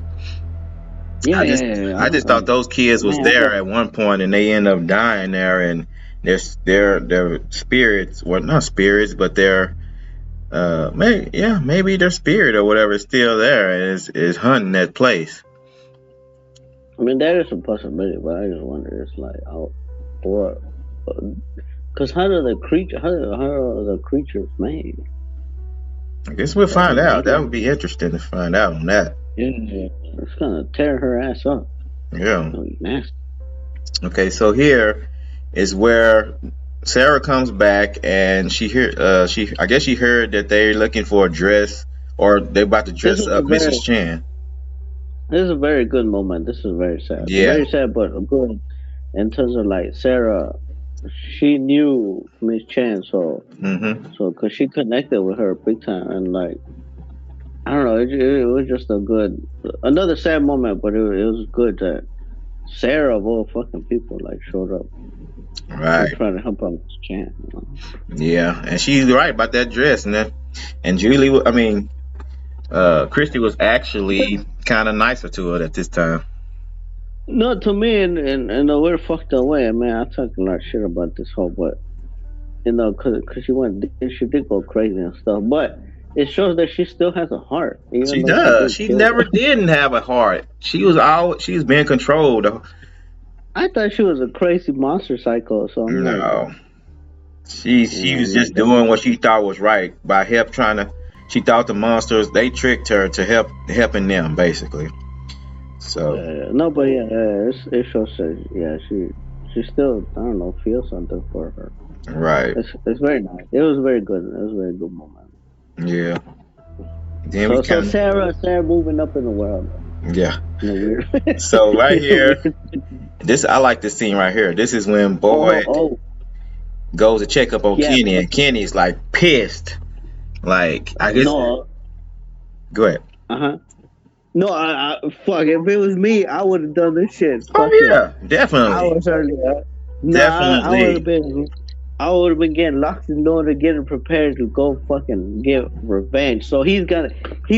Yeah, I yeah, just yeah. Yeah. I just thought those kids was Man, I there don't. at one point and they end up dying there, and their spirits, well, not spirits, but their maybe their spirit or whatever is still there and is hunting that place. I mean, that is a possibility, but I just wonder, it's like, or, because how are the creatures made? I guess we'll Are they find out. That would alien? be interesting to find out on that. Yeah, it's gonna tear her ass up. It's Yeah. gonna be nasty. Okay, so here is where Sarah comes back and she I guess she heard that they're looking for a dress or they're about to This dress is a up very, Mrs. Chan. this is a very good moment. This is Yeah. very sad, but good in terms of like Sarah. She knew Miss Chan, Mm-hmm. because she connected with her big time, and like I don't know, it was just another sad moment, but it was good that Sarah of all fucking people like showed up to Right. try to help out Miss Chan. Yeah, and she's right about that dress, and Julie. I mean, Christy was actually kind of nicer to her at this time. No, to me, in a weird fucked up way. I mean, I talk a lot of shit about this whole, but cause she did go crazy and stuff. But it shows that she still has a heart, even She though she does. did She kill. never didn't have a heart. She was being controlled. I thought she was a crazy monster psycho. So I'm like, No, she was I'm like just doing what she thought was right by trying to. She thought the monsters they tricked her to helping them basically. So no, but yeah, it shows that she still I don't know feels something for her. right, It's very nice. It was very good. It was a very good moment. yeah. Then we So kind Sarah moving up in the world of yeah. in a weird, So right in a here, weird. this I like this scene right here. This is when Oh, Boyd oh, goes to check up on yeah. Kenny, and Kenny's like pissed. Like I guess. No, Go ahead. uh-huh. No, fuck. If it was me, I would have done this shit. Oh Fucking yeah, definitely, hours earlier. No, I would have definitely. been. I would have been getting locked in the door to getting prepared to go fucking get revenge. So he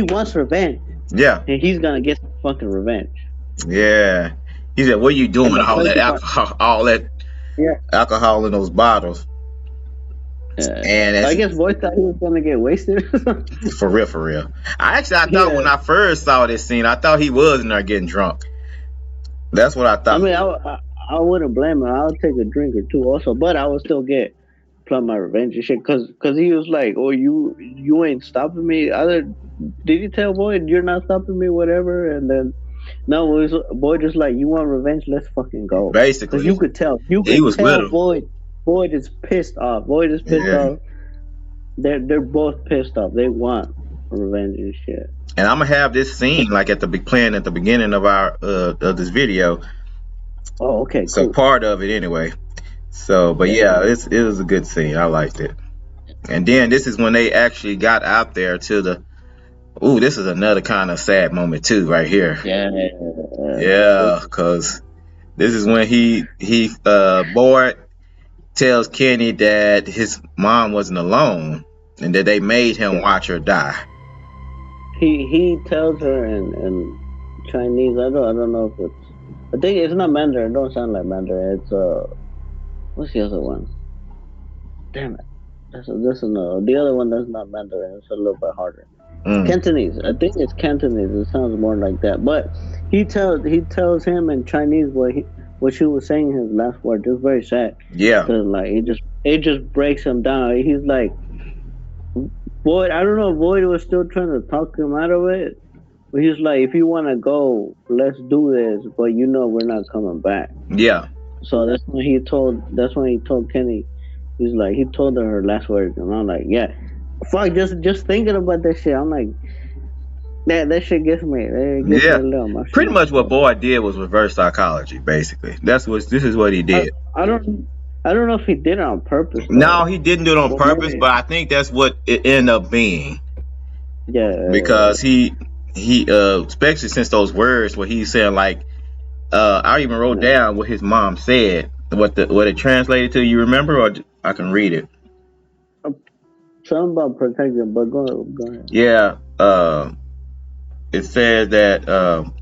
wants revenge, Yeah, and he's gonna get some fucking revenge. yeah. He said, "What are you And doing? the crazy part, All that yeah. alcohol in those bottles." And I it's guess boy thought he was gonna get wasted. for real, for real. I thought when Yeah, I first saw this scene, I thought he was in there getting drunk. That's what I I thought. mean, I wouldn't blame him. I'll take a drink or two also, but I would still get plot my revenge and shit. Cause he was like, "Oh, you ain't stopping me." Did you tell Boyd you're not stopping me? Whatever. And then no, it was Boyd just like, "You want revenge? Let's fucking go." Cause Basically, you he could was with tell him. Boyd is pissed off. Boyd is pissed Yeah. off. They're both pissed off. They want revenge and shit. And I'm gonna have this scene like at the big playing at the beginning of our of this video. Oh, okay, So cool. part of it anyway. So, but Yeah, yeah, it was a good scene. I liked it. And then this is when they actually got out there to the. Ooh, this is another kind of sad moment too, right here. yeah. Yeah, cause this is when he Boyd tells Kenny that his mom wasn't alone and that they made him Yeah. watch her die. He tells her in Chinese. I don't know if it's. I think it's not Mandarin. It don't sound like Mandarin. It's what's the other one? Damn it. This is no. The other one that's not Mandarin. It's a little bit harder. Mm, Cantonese. I think it's Cantonese. It sounds more like that. But he tells him in Chinese what she was saying his last word. It's very sad. yeah, Cause like it just breaks him down. He's like, Boyd. I don't know if Boyd was still trying to talk him out of it. But he's like, if you want to go, let's do this. But we're not coming back. yeah, So that's when he told Kenny. He's like, he told her last words, and I'm like, yeah, fuck, just thinking about that shit. I'm like, that shit gets me Yeah, a little pretty emotional. much what Boy did was reverse psychology. Basically, this is what he I, did. I don't I don't know if he did it on purpose No, though, he didn't do it on or purpose, maybe but I think that's what it ended up being yeah, because he especially since those words where he said like I even wrote yeah. down what his mom said, what it translated to. You remember, or I can read it. Something about protection, but go ahead. Yeah, it says that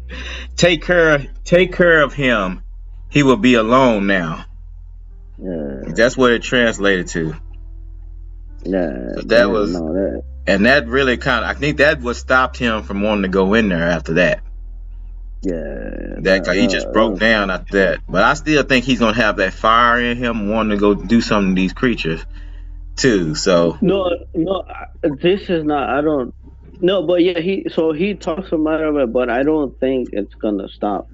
take care of him. He will be alone now. Yeah, That's what it translated to. yeah, So that damn, was, no, that, and that really kind of, I think that what stopped him from wanting to go in there after that. yeah, That he just broke down after that. But I still think he's gonna have that fire in him, wanting to go do something to these creatures too. So no, this is not. I don't. No, but yeah, he talks about it, but I don't think it's gonna stop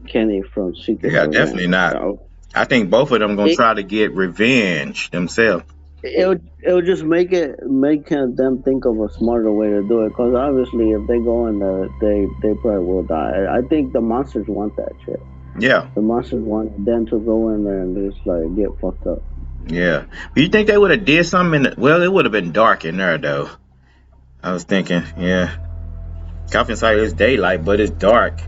Kenny from seeking yeah, definitely revenge. not. I think both of them gonna It try to get revenge themselves. it'll just make them think of a smarter way to do it. Because obviously, if they go in there, they probably will die. I think the monsters want that shit. Yeah, The monsters want them to go in there and just like get fucked up. yeah. But you think they would have did something? Well, it would have been dark in there though. I was thinking, yeah. Coffin inside is daylight, but it's dark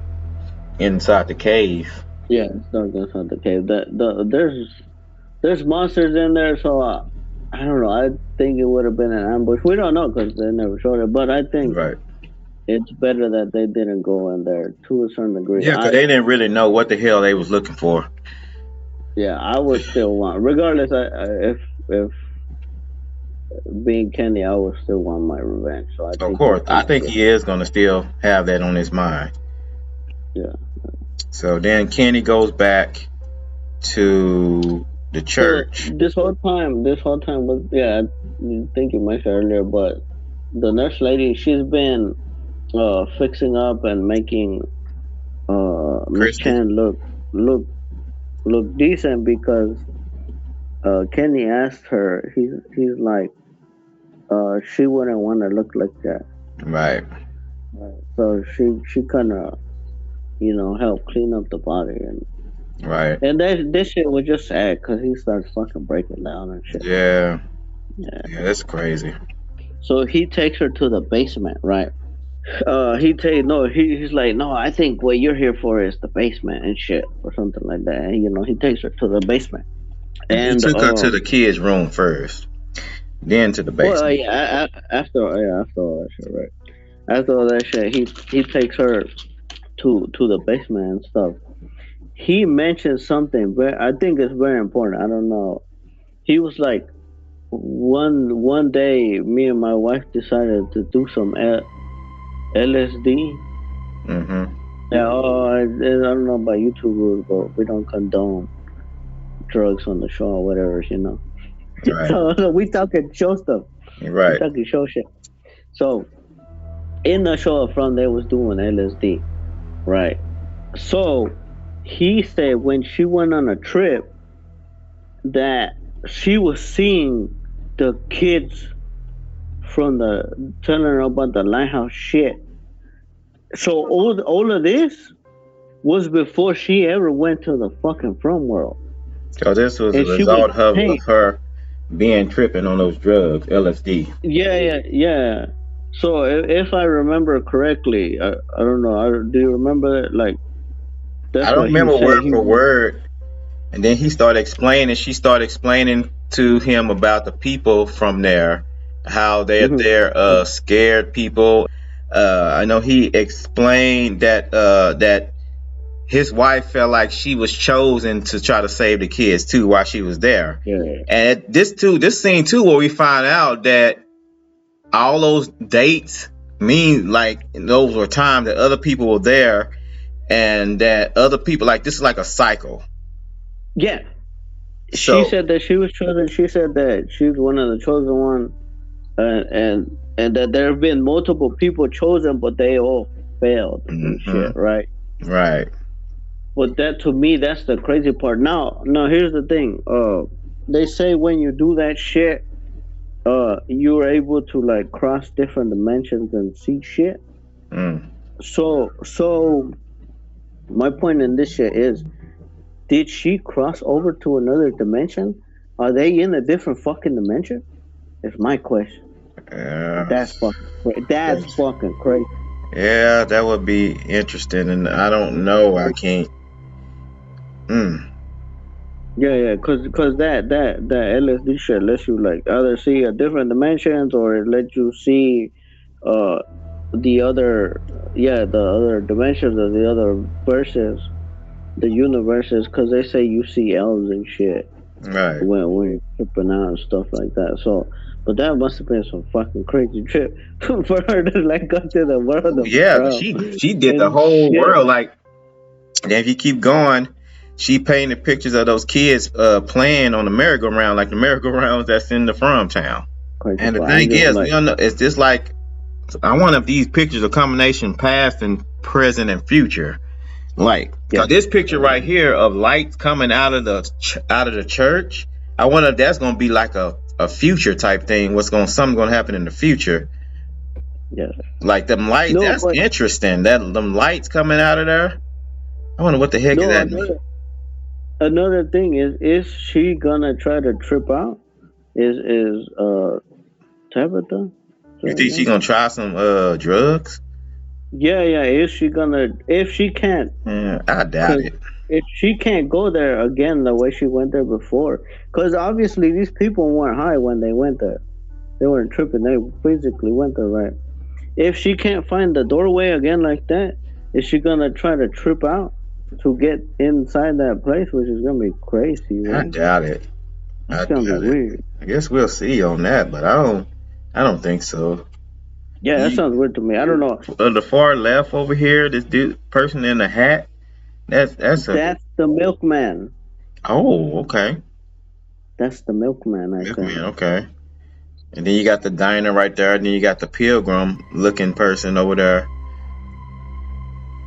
inside the cave. Yeah, it's dark inside the cave. There's monsters in there, so I don't know. I think it would have been an ambush. We don't know because they never showed it, but I think Right. it's better that they didn't go in there to a certain degree. Yeah, because they didn't really know what the hell they was looking for. I would still want, regardless. If being Kenny, I would still want my revenge. So I Of think he's course, I gonna think get. he is gonna still have that on his mind. Yeah. So then Kenny goes back to the So church. this whole time was I think you mentioned earlier, but the nurse lady, she's been fixing up and making Miss Christy. Chan look look decent because Kenny asked her. He's like she wouldn't want to look like that. Right. So she kind of helped clean up the body Right. and that this shit was just sad because he starts fucking breaking down and shit. Yeah. Yeah. Yeah, that's crazy. So he takes her to the basement, right? He's like, no, I think what you're here for is the basement and shit or something like that. And he takes her to the basement. And he And took her to the kids' room first, then to the basement. after all that shit, right? After all that shit, he takes her to the basement and stuff. He mentioned something very, I think it's very important. I don't know. He was like, one day, me and my wife decided to do some LSD. Mm-hmm. Yeah, I don't know about YouTube rules, but we don't condone drugs on the show or whatever. Right. So we talking show stuff. Right. We talking show shit. So in the show up front, they was doing LSD, right? So he said when she went on a trip that she was seeing the kids from telling her about the lighthouse shit. So all of this was before she ever went to the fucking From world. So this was a And she was result of hey, her being tripping on those drugs, LSD. yeah. So if I remember correctly, I don't know. Do you remember that? Like that's I don't what he remember said. word for word. And then he started explaining. She started explaining to him about the people from there, how they're scared people. I know he explained that his wife felt like she was chosen to try to save the kids too while she was there. Yeah. And this scene too, where we find out that all those dates mean like those were times that other people were there, and that other people like this is like a cycle. Yeah. So, she said that she was chosen. She said that she was one of the chosen one, and that there have been multiple people chosen, but they all failed and shit, right? Right. But that to me, that's the crazy part. Now here's the thing. They say when you do that shit, you're able to like cross different dimensions and see shit. Mm. So my point in this shit is, did she cross over to another dimension? Are they in a different fucking dimension? It's my question. Yeah. That's fucking crazy. Yeah, that would be interesting, and I don't know. I can't. Mm. Yeah, cause that LSD shit lets you like either see a different dimensions or it lets you see uh the other the other dimensions or the other verses, the universes, cause they say you see elves and shit Right. when you're tripping out and stuff like that. So, but that must have been some fucking crazy trip for her to like go to the world Oh of yeah, 'cause Trump she did the and whole shit. world. Like, and if you keep going, she painted pictures of those kids playing on the merry-go-round, like the merry-go-rounds that's in the From Town. Crazy, And the but I'm thing just is, we like, don't know. It's just like I wonder if these pictures are combination past and present and future. Like, yeah. cause this picture right here of lights coming out of the church, I wonder if that's gonna be like a future type thing. Something gonna happen in the future? Yeah. Like them lights, No, that's but interesting. That them lights coming out of there. I wonder what the heck is no, that? another thing is she gonna try to trip out? Is Tabitha? Is that You her think she name? gonna try some drugs? Yeah. Is she gonna? If she can't, Yeah, I doubt cause it. if she can't go there again the way she went there before, cause obviously these people weren't high when they went there. They weren't tripping. They physically went there, right? If she can't find the doorway again like that, is she gonna try to trip out to get inside that place, which is gonna be crazy, I right? doubt it. It's I gonna be doubt it. weird. I guess we'll see on that, but I don't think so. Yeah, that You, sounds weird to me. I don't know. the far left over here, this dude person in the hat. That's a That's the milkman. oh okay. That's the milkman, I Milkman, think. okay. And then you got the diner right there. And then you got the pilgrim looking person over there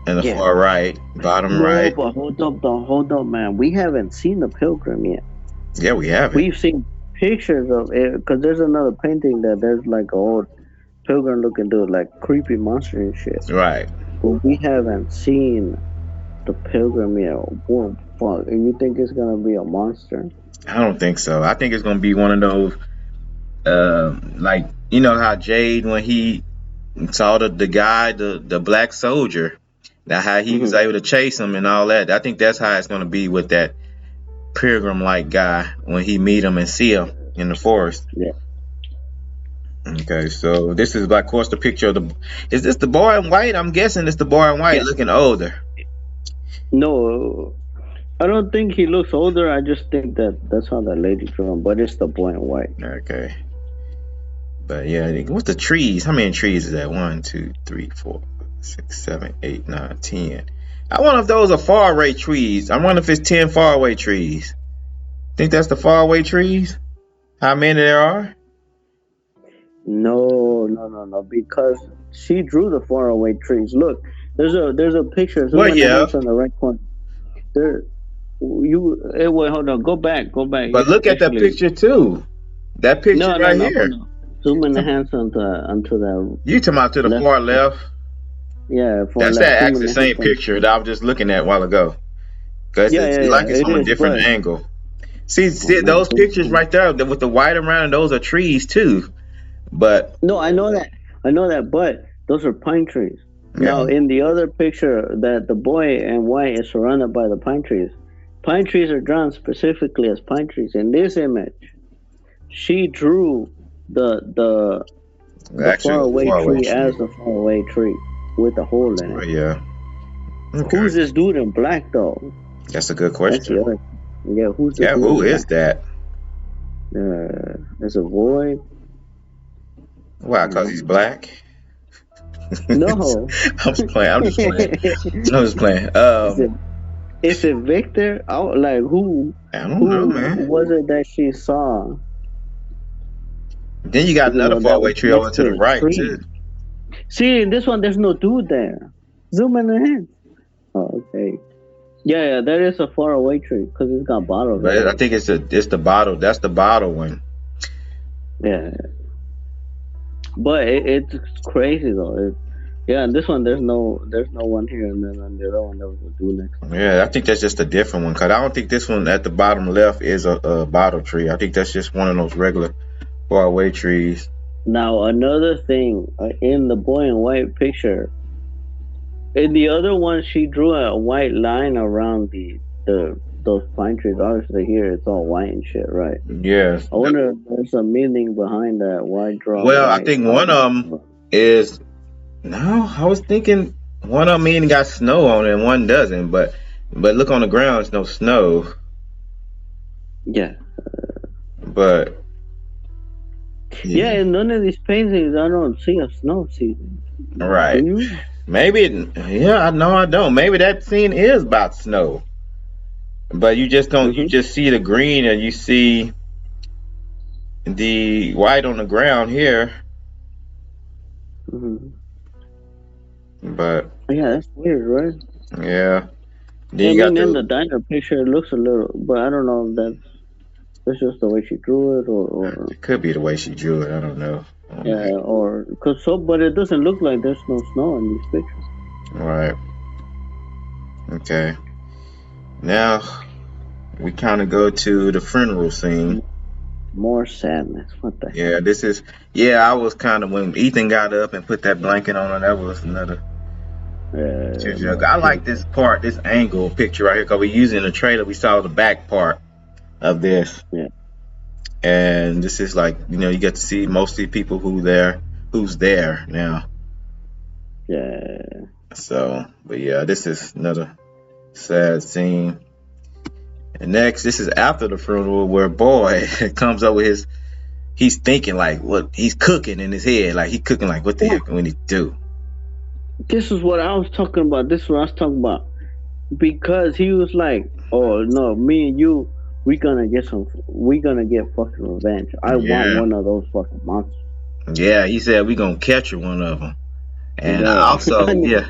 in the Yeah. far right, bottom No, right. but hold up, man. We haven't seen the pilgrim yet. Yeah, we have it. We've seen pictures of it because there's another painting that there's like an old pilgrim looking dude, like creepy monster and shit. Right. But we haven't seen the pilgrim yet. What fuck? And you think it's gonna be a monster? I don't think so. I think it's gonna be one of those, like you know how Jade when he saw the guy, the black soldier, that how he was Hmm. able to chase him and all that. I think that's how it's gonna be with that pilgrim like guy when he meet him and see him in the forest. Yeah. Okay, so this is of course the picture of the. Is this the boy in white? I'm guessing it's the boy in white Yeah. looking older. No, I don't think he looks older. I just think that that's how that lady drew him. But it's the boy in white. Okay, but yeah, what's the trees? How many trees is that? 1, 2, 3, 4, 6, 7, 8, 9, 10. I wonder if those are faraway trees. I wonder if it's 10 faraway trees. Think that's the faraway trees? How many there are? No. Because she drew the faraway trees. Look, there's a picture. Zoom Well, in the yeah, hands on the right corner. There, wait, hold on. Go back. but It's look at that actually picture too. That picture right no. here. Hold on. Zoom in the hands onto the You talking about to the left. far left? Yeah, for That's left. that Zoom actually in the the hands same on. picture that I was just looking at a while ago. Cause it's Yeah. like it's It from a is, different but angle. See, oh man, those pictures right there with the white around, those are trees too. But no, I know that. But those are pine trees. yeah, Now, in the other picture, that the boy in white is surrounded by the pine trees. Pine trees are drawn specifically as pine trees. In this image, she drew the the the actual faraway faraway tree tree. as the faraway tree with a hole in Oh it. yeah. Okay, Who's this dude in black though? that's a good That's the question. other. Yeah, who's the Yeah, dude who in is black? that? There's a boy. Why? Cause he's black. No. I'm just playing. I'm just playing. I'm just playing. Is it is it Victor? Oh, like I don't know, who man. was it that she saw? Then you got You another know, that faraway was tree over next to the to a right too. tree. See, in this one, there's no dude there. Zoom in the hands. Oh, okay. Yeah, that is a far away tree because it's got bottles right But I here. think it's the bottle. That's the bottle one. Yeah, but it's crazy though. Yeah, and this one there's no one here, and then on the other one there was a dude next to Yeah, I think that's just a different one. Cause I don't think this one at the bottom left is a bottle tree. I think that's just one of those regular far away trees. Now another thing in the boy in white picture, in the other one she drew a white line around the those pine trees. Obviously here it's all white and shit, right? Yes. I wonder if there's a meaning behind that. Why draw Well, I white think one of lines? them is no. I was thinking one of them even got snow on it and one doesn't. But look on the ground, it's no snow. Yeah. But Yeah, yeah, in none of these paintings I don't see a snow season. Do right. you? Maybe yeah. I know I don't. Maybe that scene is about snow. But you just don't. You Mm-hmm. just see the green and you see the white on the ground here. Mm-hmm. But Yeah, that's weird, right? yeah. Then I you got mean, in the the. diner picture, it looks a little, but I don't know if that's just the way she drew it, or It could be the way she drew it. I don't know. yeah, or cause so, but it doesn't look like there's no snow in these pictures. Right. Okay. Now we kind of go to the funeral scene. More sadness. What the Yeah, hell? this is. Yeah, I was kind of when Ethan got up and put that blanket on her. That was another. More I like this pitiful. part, this angle picture right here, because we using the trailer. We saw the back part of this, Yeah, and this is like you get to see mostly people who's there now. yeah. So, but yeah, this is another sad scene. And next, this is after the funeral where boy comes up with his. He's thinking like what he's cooking in his head, like he cooking like what the hell can we do? This is what I was talking about. This is what I was talking about because he was like, "Oh no, me and you, we gonna get fucking revenge. I want Yeah, one of those fucking monsters." yeah. He said we gonna capture one of them, and Yeah, also yeah,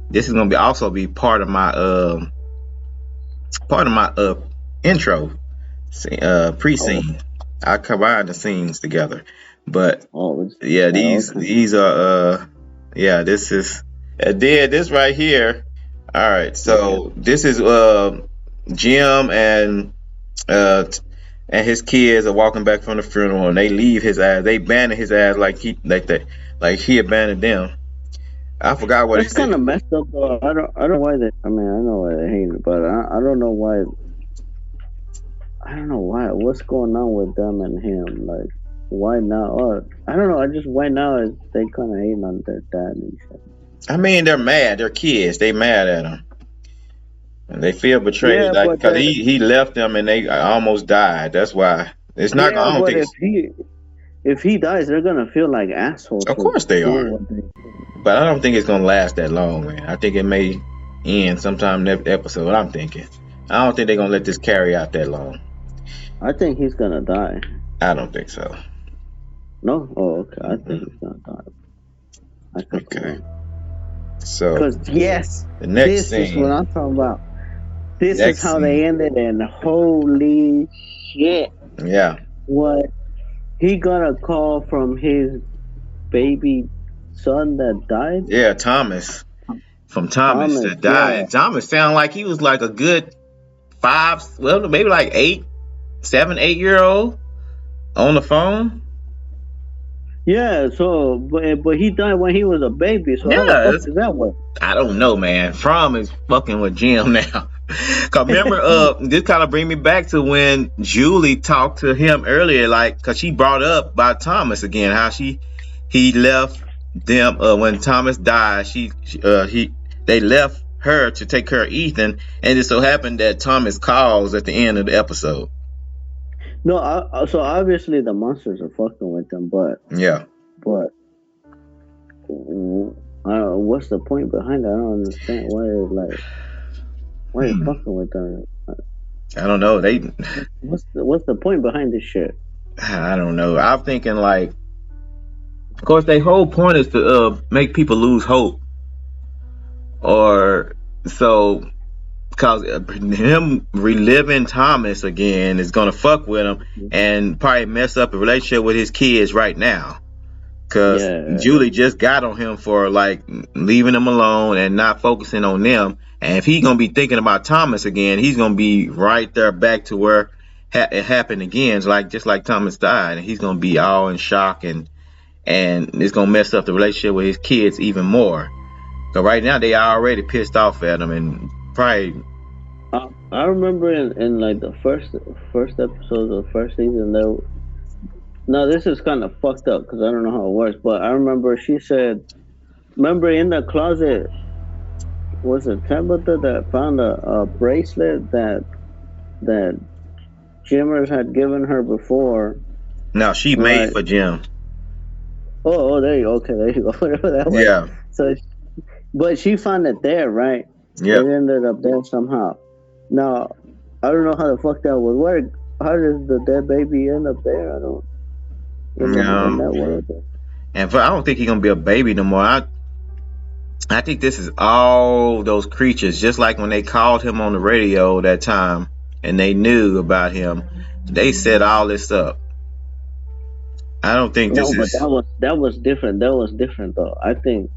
this is gonna be also be part of my intro oh, pre-scene. I combine the scenes together, but oh, yeah, got all kinds of these are yeah, this is then this right here. All right, yeah. so this is Jim uh and his kids are walking back from the funeral and they leave his ass. They abandon his ass like he abandoned them. I forgot what he That's said. kind of messed up though. I don't know why they. I mean, I know why they hate it, but I don't know why. I don't know why. What's going on with them and him? Like, why now? Or I don't know. I just why now is they kind of hating on their dad and shit. I mean, they're mad. They're kids. They mad at him. And they feel betrayed, Yeah, like but because he left them and they almost died. That's why it's not. yeah, I don't but think. It's, if he dies, they're gonna feel like assholes of for course they doing are, what they did. but I don't think it's gonna last that long, man. I think it may end sometime next episode. I'm thinking. I don't think they're gonna let this carry out that long. I think he's gonna die. I don't think so. No? Oh, okay. I think Mhm. he's gonna die. I could be Okay. wrong. So Because yes, the next this is what scene. I'm talking about. This is Next how scene. they ended, and holy shit! Yeah. What he got a call from his baby son that died. Yeah. Thomas from Thomas Thomas, that died, yeah, and Thomas sounded like he was like a good 5, well, maybe like 8, 7, 8 year old on the phone. yeah. So, but he died when he was a baby. So how the Yeah, fuck does that work? I don't know, man. From is fucking with Jim now. Cause remember, this kind of bring me back to when Julie talked to him earlier, like, cause she brought up about Thomas again, how he left them when Thomas died. They left her to take care of Ethan, and it so happened that Thomas calls at the end of the episode. No, so obviously the monsters are fucking with them, Yeah. but what's the point behind it? I don't understand why are you Hmm. fucking with them? I don't know. What's the point behind this shit? I don't know. I'm thinking like, of course, their whole point is to make people lose hope, or so because him reliving Thomas again is gonna fuck with him and probably mess up the relationship with his kids right now. Cause Yeah. Julie just got on him for like leaving him alone and not focusing on them. And if he's gonna be thinking about Thomas again, he's gonna be right there back to where it happened again. It's like just like Thomas died, and he's gonna be all in shock and it's gonna mess up the relationship with his kids even more. Cause right now they are already pissed off at him and probably. I remember in like the first episode of the first season, though. No, this is kind of fucked up because I don't know how it works. But I remember she said, "Remember in the closet, was it Tabitha that found a bracelet that Jimmers had given her before?" No, she made for Jim. Oh, there you go. Okay, there you go. Whatever that was. Yeah. So, but she found it there, right? Yeah. It ended up there somehow. Now, I don't know how the fuck that would work. How does the dead baby end up there? I don't. In that world. And I don't think he's gonna be a baby no more. I think this is all those creatures, just like when they called him on the radio that time and they knew about him. They set all this up. I don't think this is. That was different. That was different though. I think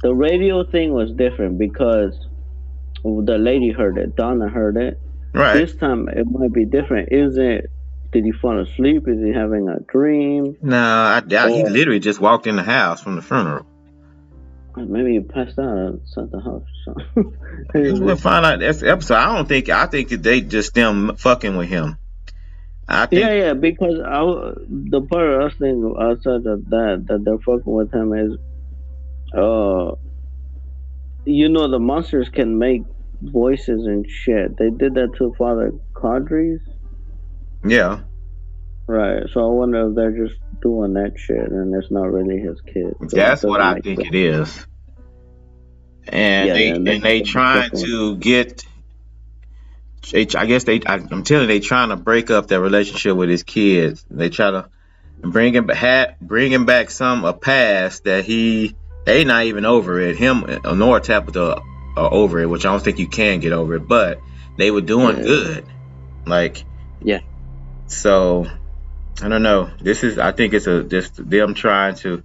the radio thing was different because the lady heard it. Donna heard it. Right. This time it might be different. Did he fall asleep? Is he having a dream? No, I doubt. He literally just walked in the house from the funeral. Maybe he passed out outside the house or something. We'll find out this episode. I think that they just them fucking with him. I think. Yeah, because the part I was thinking outside of that they're fucking with him is, the monsters can make voices and shit. They did that to Father Cadres. Yeah. Right. So I wonder if they're just doing that shit and it's not really his kid. So that's what I think it is. And they trying to get. I guess I'm telling you, they trying to break up their relationship with his kids. They try to bring him back a past that they not even over it. Him nor Tabitha are over it, which I don't think you can get over it. But they were doing good, like So I don't know. I think it's just them trying to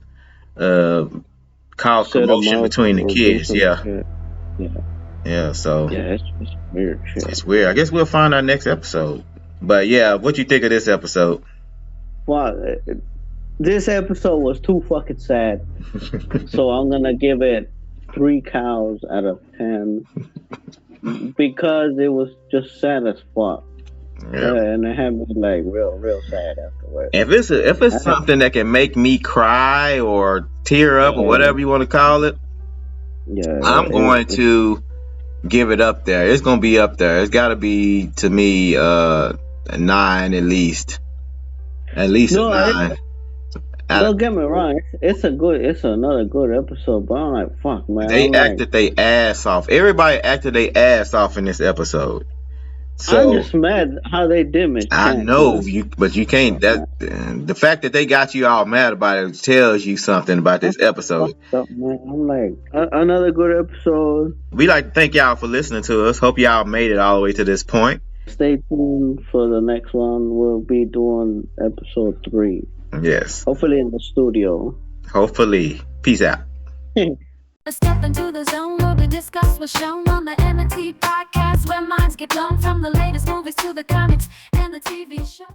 cause commotion between the kids. Yeah. So it's weird shit. It's weird. I guess we'll find out next episode. But yeah, what you think of this episode? Well, this episode was too fucking sad. So I'm gonna give it 3 cows out of 10 because it was just sad as fuck. Yeah. And it had me like real sad afterwards. If it's something that can make me cry or tear up or whatever you want to call it, I'm going to give it up there. It's going to be up there. It's got to be, to me, a 9 at least. At least a 9. Don't get me wrong. It's another good episode, but I'm like, fuck, man. They acted their ass off. Everybody acted their ass off in this episode. So, I'm just mad how they did me. I know but you can't. The fact that they got you all mad about it tells you something about this episode. I'm like, another good episode. We like to thank y'all for listening to us. Hope y'all made it all the way to this point. Stay tuned for the next one. We'll be doing episode 3. Yes. Hopefully in the studio. Hopefully. Peace out. Step into the zone where we discuss what's shown on the M&T podcast, where minds get blown from the latest movies to the comics and the TV show.